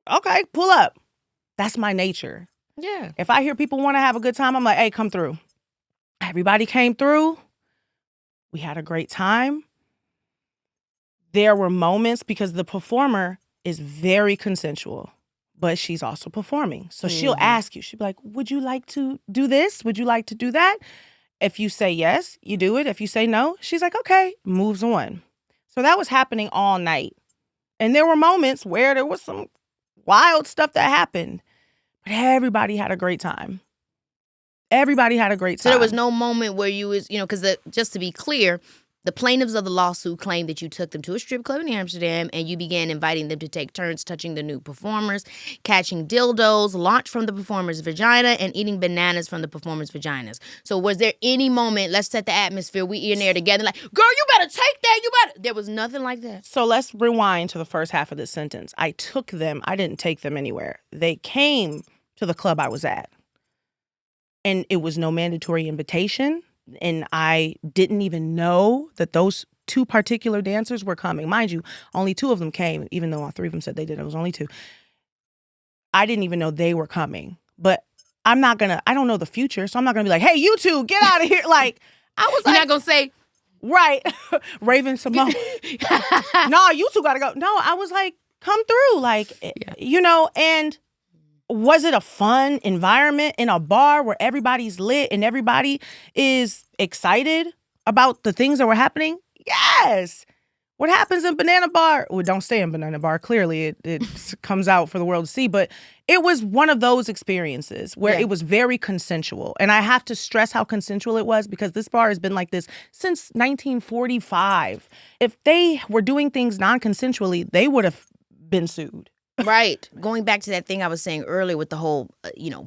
okay, pull up. That's my nature. Yeah. If I hear people want to have a good time, I'm like, hey, come through. Everybody came through. We had a great time. There were moments because the performer is very consensual, but she's also performing. So she'll ask you, she'll be like, would you like to do this? Would you like to do that? If you say yes, you do it. If you say no, she's like, okay, moves on. So that was happening all night. And there were moments where there was some wild stuff that happened, but everybody had a great time. Everybody had a great time. So there was no moment where you was, because just to be clear, the plaintiffs of the lawsuit claimed that you took them to a strip club in Amsterdam and you began inviting them to take turns touching the new performers, catching dildos launched from the performer's vagina, and eating bananas from the performer's vaginas. So was there any moment, let's set the atmosphere, we in there together, like, girl, you better take that, There was nothing like that. So let's rewind to the first half of this sentence. I didn't take them anywhere. They came to the club I was at. And it was no mandatory invitation. And I didn't even know that those two particular dancers were coming. Mind you, only two of them came, even though all three of them said they did. It was only two. I didn't even know they were coming. But I don't know the future, so I'm not going to be like, hey, you two, get out of here. Like, I was You're like. not going to say. Right. Raven Simone. No, you two got to go. No, I was like, come through. Like, and was it a fun environment in a bar where everybody's lit and everybody is excited about the things that were happening? Yes. What happens in Banana Bar? Well, don't stay in Banana Bar. Clearly, it comes out for the world to see. But it was one of those experiences where it was very consensual. And I have to stress how consensual it was because this bar has been like this since 1945. If they were doing things non-consensually, they would have been sued. Right. Going back to that thing I was saying earlier with the whole,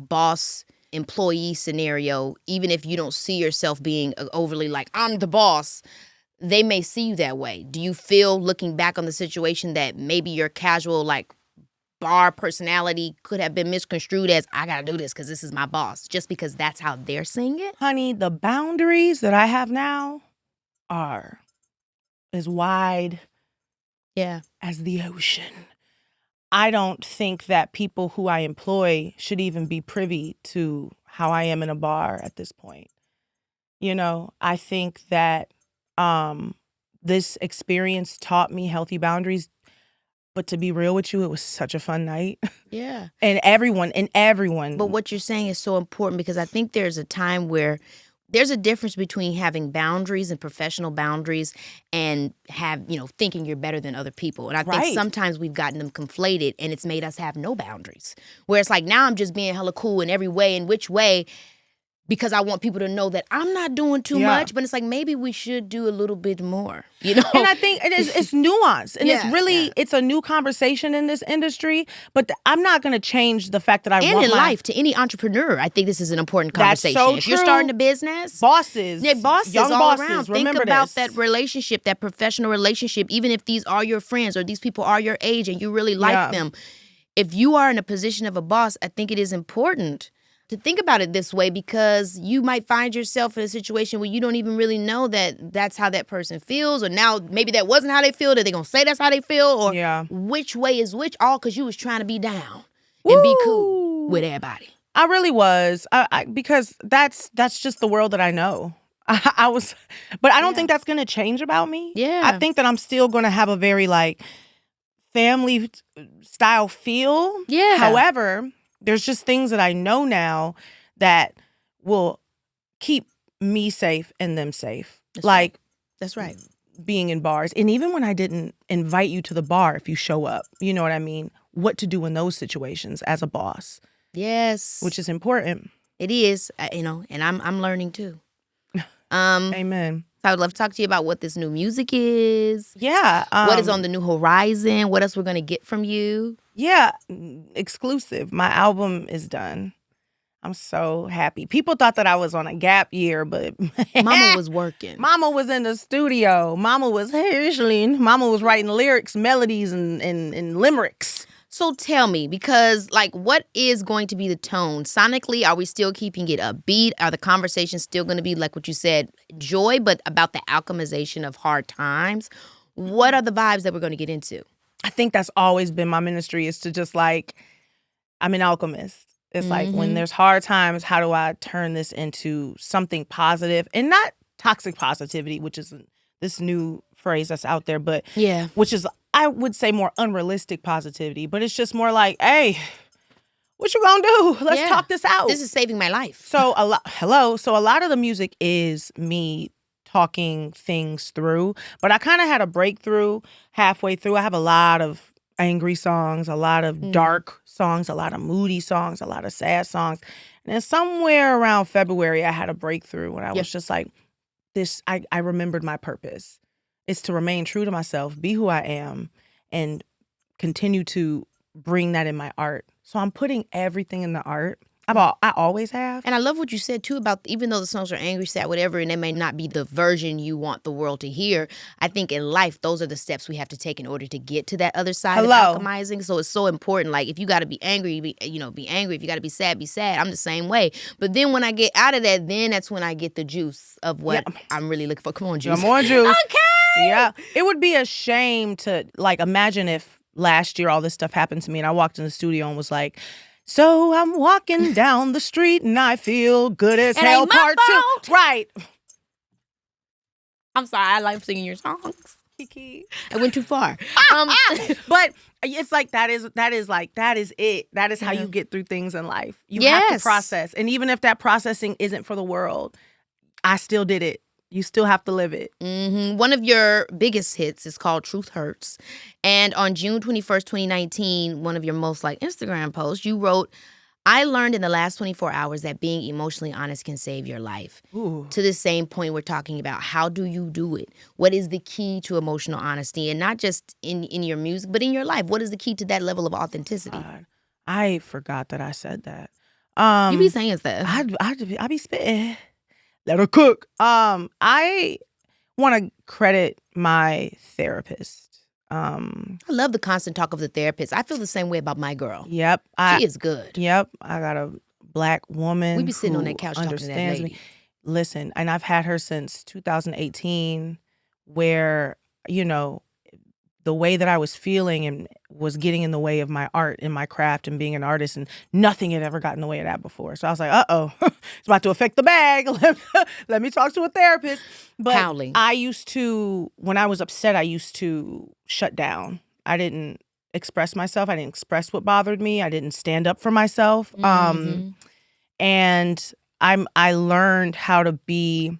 boss employee scenario, even if you don't see yourself being overly like, I'm the boss, they may see you that way. Do you feel, looking back on the situation, that maybe your casual, like, bar personality could have been misconstrued as, I got to do this because this is my boss, just because that's how they're seeing it? Honey, the boundaries that I have now are as wide as the ocean. I don't think that people who I employ should even be privy to how I am in a bar at this point. I think that this experience taught me healthy boundaries. But to be real with you, it was such a fun night. Yeah. And everyone. But what you're saying is so important because I think there's a time where there's a difference between having boundaries and professional boundaries and thinking you're better than other people. And I think sometimes we've gotten them conflated and it's made us have no boundaries. Where it's like, now I'm just being hella cool in every way, in which way, because I want people to know that I'm not doing too much. But it's like, maybe we should do a little bit more, And I think it's nuance. And it's a new conversation in this industry. But I'm not going to change the fact that I want life, to any entrepreneur, I think this is an important conversation. That's so if you're starting a business. Bosses. Yeah, bosses young all bosses, around. Think about that relationship, that professional relationship, even if these are your friends or these people are your age and you really like them. If you are in a position of a boss, I think it is important to think about it this way, because you might find yourself in a situation where you don't even really know that that's how that person feels, or now maybe that wasn't how they feel, that they're going to say that's how they feel, or which way is which, all because you was trying to be down and be cool with everybody. I really was, because that's just the world that I know. I was, but I don't think that's going to change about me. Yeah. I think that I'm still going to have a very like family style feel. Yeah. However, there's just things that I know now that will keep me safe and them safe. That's right. Being in bars. And even when I didn't invite you to the bar, if you show up, you know what I mean? what to do in those situations as a boss. Yes. Which is important. It is, and I'm learning too. Amen. So I would love to talk to you about what this new music is. Yeah. What is on the new horizon? What else we're going to get from you? Yeah. Exclusive. My album is done. I'm so happy. People thought that I was on a gap year, but Mama was working. Mama was in the studio. Mama was Mama was writing lyrics, melodies, and limericks. So tell me, because what is going to be the tone? Sonically, are we still keeping it upbeat? Are the conversations still going to be like what you said, joy, but about the alchemization of hard times? What are the vibes that we're going to get into? I think that's always been my ministry, is to just I'm an alchemist. It's when there's hard times, how do I turn this into something positive and not toxic positivity, which is this new phrase that's out there, but which is, I would say, more unrealistic positivity. But it's just more like, hey, what you gonna do? Let's talk this out. This is saving my life. So a lot of the music is me talking things through, but I kind of had a breakthrough halfway through. I have a lot of angry songs, a lot of dark songs, a lot of moody songs, a lot of sad songs. And then somewhere around February, I had a breakthrough when I was just like, I remembered my purpose. It's to remain true to myself, be who I am, and continue to bring that in my art. So I'm putting everything in the art. I always have. And I love what you said, too, about even though the songs are angry, sad, whatever, and they may not be the version you want the world to hear, I think in life, those are the steps we have to take in order to get to that other side of alchemizing. So it's so important. If you got to be angry, be angry. If you got to be sad, be sad. I'm the same way. But then when I get out of that, then that's when I get the juice of what I'm really looking for. Come on, juice. More juice. Okay. Yeah. It would be a shame to, imagine if last year all this stuff happened to me and I walked in the studio and was like, so I'm walking down the street and I feel good as hell, part 2. Right. I'm sorry, I like singing your songs. Keke. I went too far. But it's that is it. That is how you get through things in life. You have to process. And even if that processing isn't for the world, I still did it. You still have to live it. Mm-hmm. One of your biggest hits is called Truth Hurts. And on June 21st, 2019, one of your most Instagram posts, you wrote, I learned in the last 24 hours that being emotionally honest can save your life. Ooh. To the same point we're talking about, how do you do it? What is the key to emotional honesty? And not just in your music, but in your life. What is the key to that level of authenticity? God, I forgot that I said that. You be saying stuff. I be spitting. Let her cook. I want to credit my therapist. I love the constant talk of the therapist. I feel the same way about my girl. Yep. She is good. Yep. I got a Black woman. We be sitting on that couch talking to that lady. Me. Listen, and I've had her since 2018, where, the way that I was feeling and was getting in the way of my art and my craft and being an artist, and nothing had ever gotten in the way of that before. So I was like, uh-oh, it's about to affect the bag. Let me talk to a therapist. But Howling. I used to, when I was upset, I used to shut down. I didn't express myself. I didn't express what bothered me. I didn't stand up for myself. And I learned how to be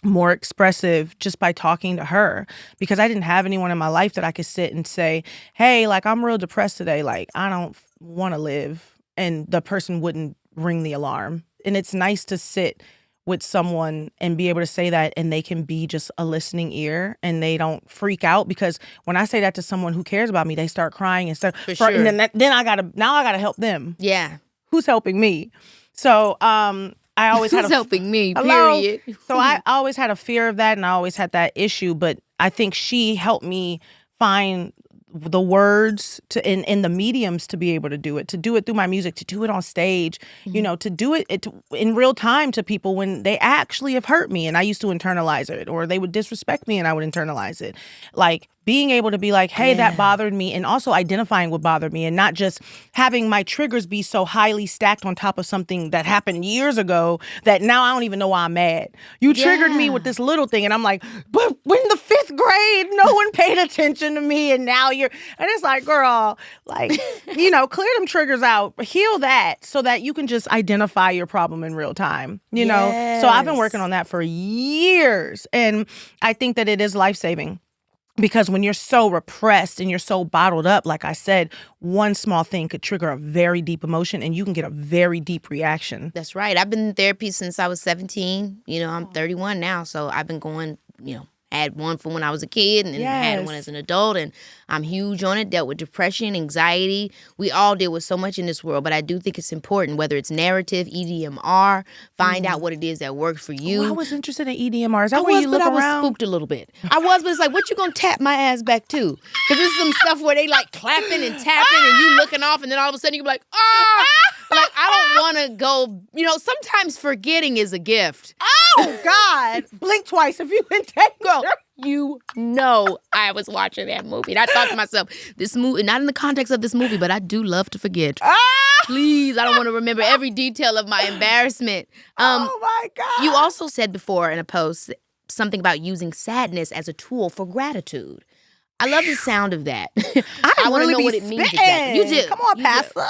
more expressive just by talking to her, because I didn't have anyone in my life that I could sit and say, hey, I'm real depressed today. I don't want to live. And the person wouldn't ring the alarm. And it's nice to sit with someone and be able to say that, and they can be just a listening ear and they don't freak out, because when I say that to someone who cares about me, they start crying and start, and then I gotta help them. Yeah. Who's helping me? So, I always had helping me, period. So I always had a fear of that, and I always had that issue. But I think she helped me find the words to in the mediums to be able to do it through my music, to do it on stage, to do it in real time to people when they actually have hurt me, and I used to internalize it, or they would disrespect me and I would internalize it. Being able to be like, hey, that bothered me, and also identifying what bothered me, and not just having my triggers be so highly stacked on top of something that happened years ago that now I don't even know why I'm mad. You triggered me with this little thing, and I'm like, but when the 5th grade, no one paid attention to me, and now and it's like, girl, clear them triggers out, heal that, so that you can just identify your problem in real time, you know? So I've been working on that for years, and I think that it is life-saving. Because when you're so repressed and you're so bottled up, like I said, one small thing could trigger a very deep emotion and you can get a very deep reaction. That's right. I've been in therapy since I was 17. I'm 31 now, so I've been going, had one from when I was a kid and then had one as an adult, and I'm huge on it. Dealt with depression, anxiety. We all deal with so much in this world, but I do think it's important, whether it's narrative, EDMR, find out what it is that works for you. I was interested in EDMR. Is that where you look around? I was spooked a little bit. I was, but it's like, what you gonna tap my ass back to? Because there's some stuff where they like clapping and tapping and you looking off, and then all of a sudden you be like, ah! Like, I don't want to go, sometimes forgetting is a gift. Oh, God. Blink twice if you intend. Girl, I was watching that movie. And I thought to myself, this movie, not in the context of this movie, but I do love to forget. Please, I don't want to remember every detail of my embarrassment. Oh, my God. You also said before in a post something about using sadness as a tool for gratitude. I love the sound of that. I want to know what it means exactly. You do. Come on, Pastor.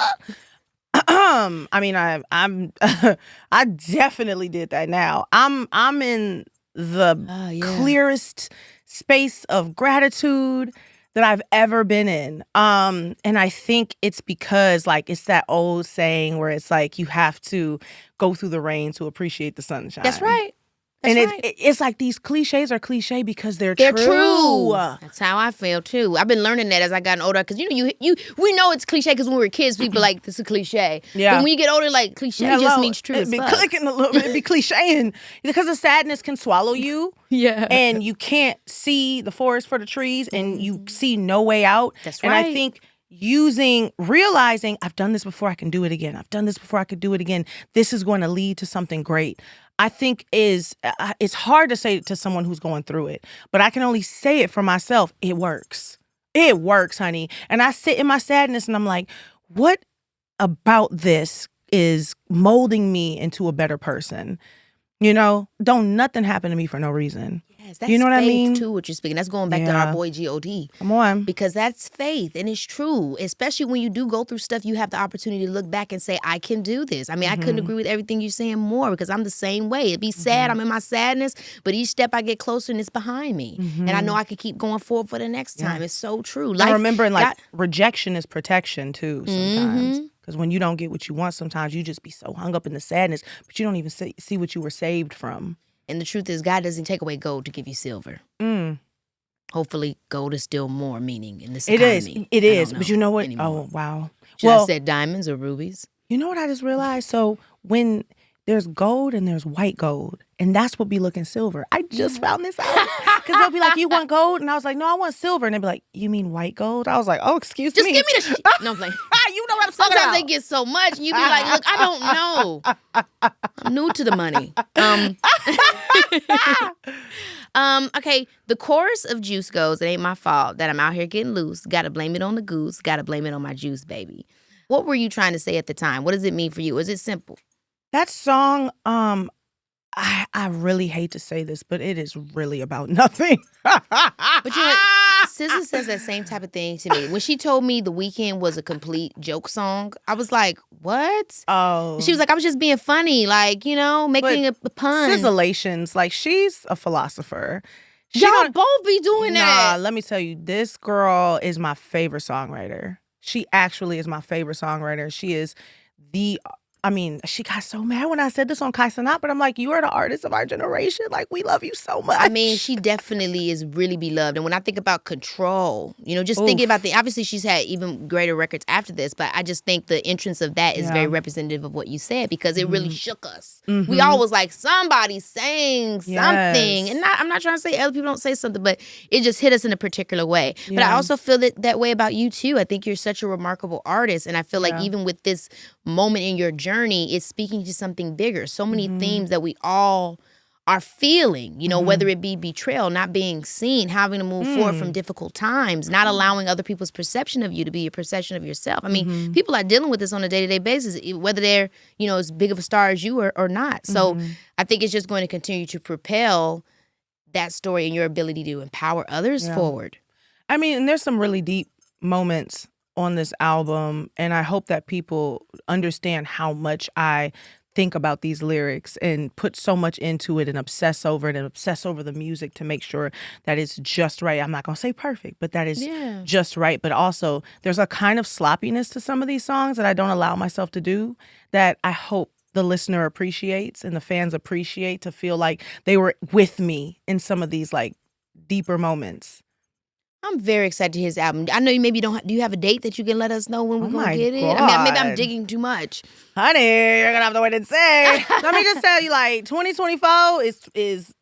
I mean, I'm I definitely did that now. I'm in the clearest space of gratitude that I've ever been in. And I think it's because it's that old saying where it's like you have to go through the rain to appreciate the sunshine. That's right. It's like these cliches are cliche because they're true. That's how I feel too. I've been learning that as I gotten older because we know it's cliche because when we were kids, people like this is a cliche. Yeah. But when you get older, like cliche just means true. It'd be clicking a little bit. It'd be clichéing because the sadness can swallow you. Yeah. And you can't see the forest for the trees, and you see no way out. That's right. And I think realizing I've done this before, I can do it again. I've done this before, I could do it again. This is going to lead to something great. I think it's hard to say to someone who's going through it, but I can only say it for myself. It works. It works, honey. And I sit in my sadness and I'm like, what about this is molding me into a better person? Don't nothing happen to me for no reason. Yes, that's you know what I mean? Too, what you're speaking. That's going back to our boy G.O.D. Come on. Because that's faith, and it's true. Especially when you do go through stuff, you have the opportunity to look back and say, I can do this. I mean, I couldn't agree with everything you're saying more because I'm the same way. It'd be sad, I'm in my sadness, but each step I get closer and it's behind me. And I know I can keep going forward for the next time. It's so true. Life, remembering rejection is protection too sometimes. Because when you don't get what you want, sometimes you just be so hung up in the sadness, but you don't even see what you were saved from. And the truth is, God doesn't take away gold to give you silver. Hopefully, gold is still more meaning in this economy. It is. But you know what? Anymore. Oh, wow. Should I say diamonds or rubies? You know what I just realized? So when there's gold and there's white gold, and that's what be looking silver. I just found this out. Because they'll be like, you want gold? And I was like, no, I want silver. And they'll be like, you mean white gold? I was like, oh, excuse me. Just give me the shit. No, I'm playing. You know what I'm talking about. Sometimes they get so much, and you be like, look, I don't know. I'm new to the money. Okay, the chorus of Juice goes, it ain't my fault that I'm out here getting loose. Gotta blame it on the goose. Gotta blame it on my juice, baby. What were you trying to say at the time? What does it mean for you? Is it simple? That song, I really hate to say this, but it is really about nothing. But you know, SZA says that same type of thing to me. When she told me The Weeknd was a complete joke song, I was like, what? Oh. She was like, I was just being funny, making a pun. SZAlations, she's a philosopher. Y'all both be doing that. Nah, let me tell you, this girl is my favorite songwriter. She actually is my favorite songwriter. She is she got so mad when I said this on Kai Cenat, but I'm like, you are the artist of our generation. We love you so much. I mean, she definitely is really beloved. And when I think about Control, just thinking about obviously she's had even greater records after this, but I just think the entrance of that is very representative of what you said because it really shook us. We all was like, somebody saying something. And I'm not trying to say other people don't say something, but it just hit us in a particular way. Yeah. But I also feel that way about you too. I think you're such a remarkable artist. And I feel like even with this moment in your journey, it's speaking to something bigger. So many themes that we all are feeling, whether it be betrayal, not being seen, having to move forward from difficult times, not allowing other people's perception of you to be a perception of yourself. I mean, people are dealing with this on a day-to-day basis, whether they're, as big of a star as you or not. So I think it's just going to continue to propel that story and your ability to empower others forward. I mean, and there's some really deep moments on this album, and I hope that people understand how much I think about these lyrics and put so much into it and obsess over it and obsess over the music to make sure that it's just right. I'm not going to say perfect, but that is just right. But also there's a kind of sloppiness to some of these songs that I don't allow myself to do that I hope the listener appreciates and the fans appreciate, to feel like they were with me in some of these like deeper moments. I'm very excited to hear his album. I know you maybe don't. Do you have a date that you can let us know when we're gonna get it? I mean, maybe I'm digging too much. Honey, you're gonna have to wait and say. Let me just tell you, like 2024 is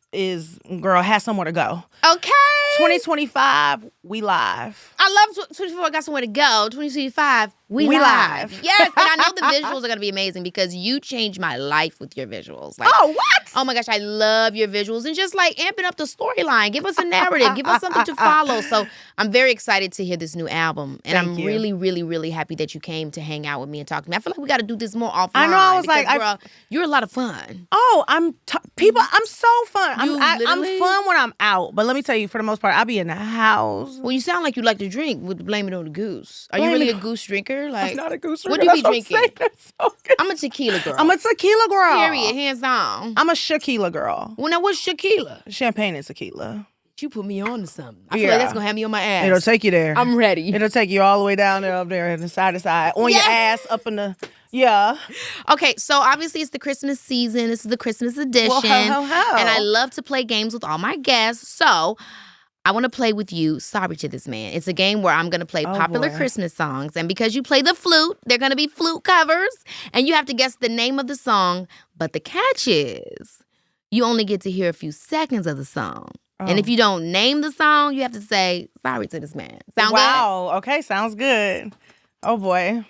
girl, has somewhere to go. Okay. 2025, we live. I love 2024. I got somewhere to go. 2025, we live. Yes, and I know the visuals are gonna be amazing because you changed my life with your visuals. Like, oh, what? Oh my gosh, I love your visuals and just like amping up the storyline. Give us a narrative. Give us something to follow. So I'm very excited to hear this new album, and I'm really, really, really happy that you came to hang out with me and talk to me. I feel like we got to do this more offline. I know. I was because, like, girl, you're a lot of fun. Oh, I'm so fun. I'm fun when I'm out, but let me tell you, for the most part, I'll be in the house. Well, you sound like you like to drink. With blame it on the goose. Are you really a goose drinker? Like, I'm not a goose drinker. What do you be drinking? I'm a tequila girl. I'm a tequila girl. Period. Hands down. I'm a Shaquila girl. Well, now what's tequila? Champagne and tequila. You put me on to something. I feel like that's going to have me on my ass. It'll take you there. I'm ready. It'll take you all the way down there, up there, and side to side. On your ass, up in the... Yeah. Okay, so obviously it's the Christmas season. This is the Christmas edition. Well, ho. And I love to play games with all my guests. So I want to play with you, Sorry to This Man. It's a game where I'm going to play popular Christmas songs. And because you play the flute, they're going to be flute covers. And you have to guess the name of the song. But the catch is you only get to hear a few seconds of the song. Oh. And if you don't name the song, you have to say, Sorry to This Man. Sound good? Wow. Okay, sounds good. Oh, boy.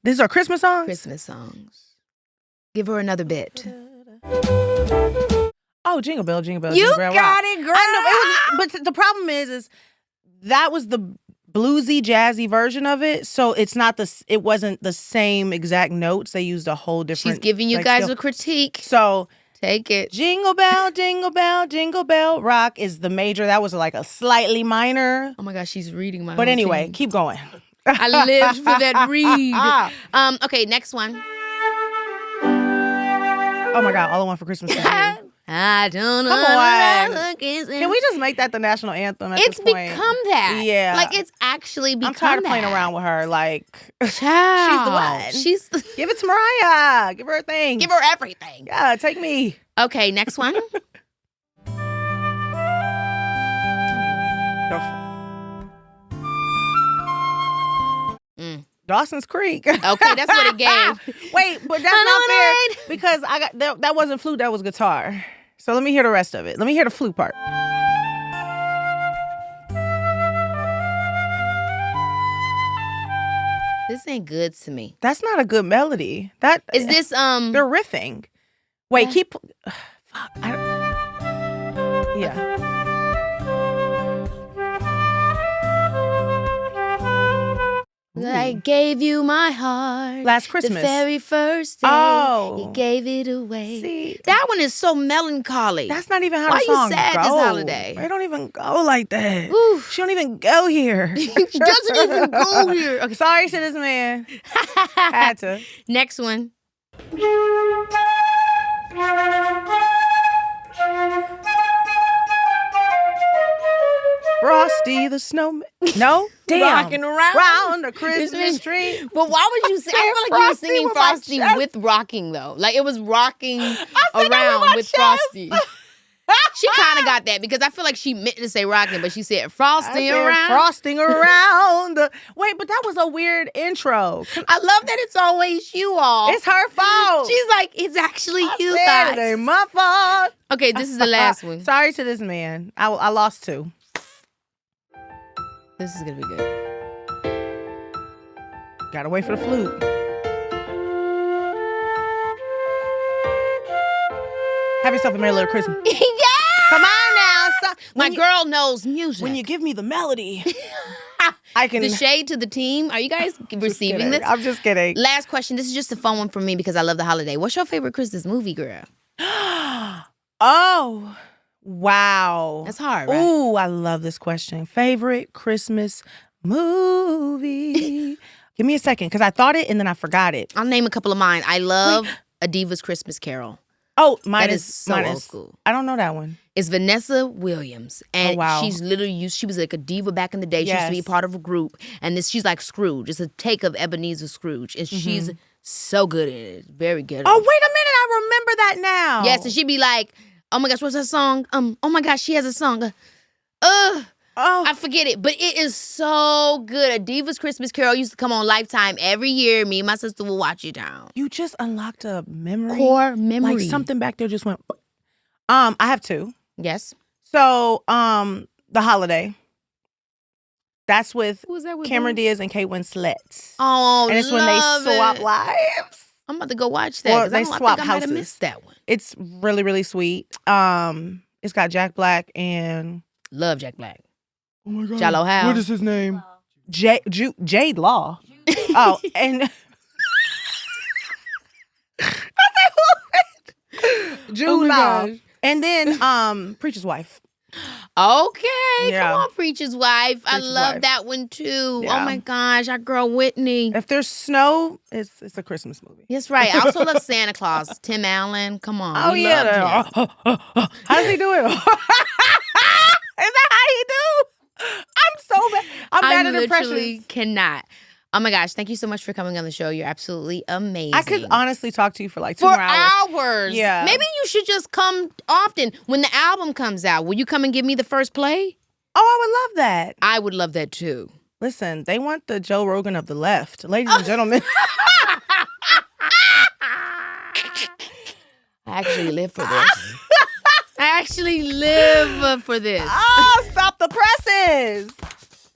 These are Christmas songs? Christmas songs. Give her another bit. Oh, Jingle Bell, Jingle Bell, you Jingle Bell. got it, girl. I know, but the problem is that was the bluesy, jazzy version of it. So it wasn't the same exact notes. They used a whole different. She's giving you guys a critique. So take it. Jingle Bell, Jingle Bell, Jingle Bell Rock is the major. That was like a slightly minor. Oh my gosh, she's reading my. But anyway, keep going. I lived for that read. Okay, next one. Oh my God, All I Want for Christmas is You. I don't know. Come on. Can we just make that the national anthem at this point? It's become that. Yeah. Like, it's actually become that. I'm tired of playing around with her. Like, Child. she's the one. Give it to Mariah. Give her a thing. Give her everything. Yeah, take me. Okay, next one. Dawson's Creek. Okay, that's what it gave. Wait, but that's not fair because I got that wasn't flute, that was guitar. So let me hear the rest of it. Let me hear the flute part. This ain't good to me. That's not a good melody. That is this. They're riffing. Wait, yeah. keep. Yeah. I gave you my heart last Christmas, the very first day. Oh, you gave it away. See, that one is so melancholy. That's not even how Why the song you sad goes. This holiday? It don't even go like that. Oof. She don't even go here. She doesn't even go here. Okay. Sorry to this man. Had to. Next one. Frosty the Snowman. No? Damn. Rocking around the Christmas tree. But why would you say? I feel like you were singing Frosty with rocking, though. Like, it was rocking around with Frosty. She kind of got that because I feel like she meant to say rocking, but she said frosting around. Frosting around. Wait, but that was a weird intro. I love that it's always you all. It's her fault. She's like, it's actually you guys. It ain't my fault. Okay, this is the last one. Sorry to this man. I lost 2. This is going to be good. Gotta wait for the flute. Have yourself a Merry Little Christmas. Yeah! Come on now. My girl knows music. When you give me the melody, I can... The shade to the team. Are you guys receiving this? I'm just kidding. Last question. This is just a fun one for me because I love the holiday. What's your favorite Christmas movie, girl? Oh, wow. That's hard, right? Ooh, I love this question. Favorite Christmas movie. Give me a second, because I thought it and then I forgot it. I'll name a couple of mine. I love A Diva's Christmas Carol. Oh, mine is so old school. I don't know that one. It's Vanessa Williams, and she's literally she was like a diva back in the day. She used to be a part of a group, and she's like Scrooge. It's a take of Ebenezer Scrooge, and she's so good at it. Very good. Oh, wait a minute, I remember that now. Yes, and she'd be like, "Oh my gosh, what's her song? Oh my gosh, she has a song. I forget it, but it is so good. A Diva's Christmas Carol used to come on Lifetime every year. Me and my sister would watch it down. You just unlocked a memory. Core memory. Like something back there just went. I have two. Yes. So, The Holiday. That's with Who's that with Cameron Diaz and Kate Winslet. Oh, and it's when they swap lives. I'm about to go watch that. Well, they swap I houses. might have missed that one. It's really, really sweet. It's got Jack Black and love Jack Black. Oh my God. Jallo Howe. What is his name? Jade Law. Oh, and Jude Law. And then Preacher's Wife. Okay, come on, Preacher's Wife. I love that one too. Yeah. Oh my gosh, our girl Whitney. If there's snow, it's a Christmas movie. That's right. I also love Santa Claus. Tim Allen. Come on. Oh yeah. How does he do it? Is that how he do? I'm so bad. I'm bad at impressions. I literally cannot. Oh my gosh, thank you so much for coming on the show. You're absolutely amazing. I could honestly talk to you for like 2 more hours. Yeah. Maybe you should just come often. When the album comes out, will you come and give me the first play? Oh, I would love that. I would love that too. Listen, they want the Joe Rogan of the left. Ladies and gentlemen. I actually live for this. I actually live for this. Oh, stop the presses.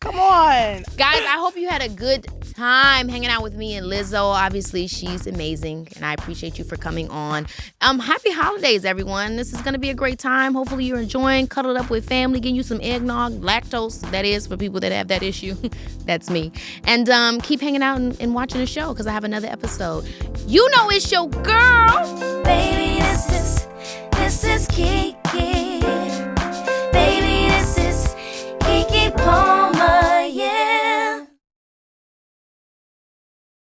Come on. Guys, I hope you had a good time hanging out with me and Lizzo. Obviously, she's amazing, and I appreciate you for coming on. Happy holidays, everyone. This is going to be a great time. Hopefully, you're enjoying. Cuddled up with family, getting you some eggnog, lactose. That is for people that have that issue. That's me. And keep hanging out and watching the show because I have another episode. You know it's your girl. Baby, this is Keke.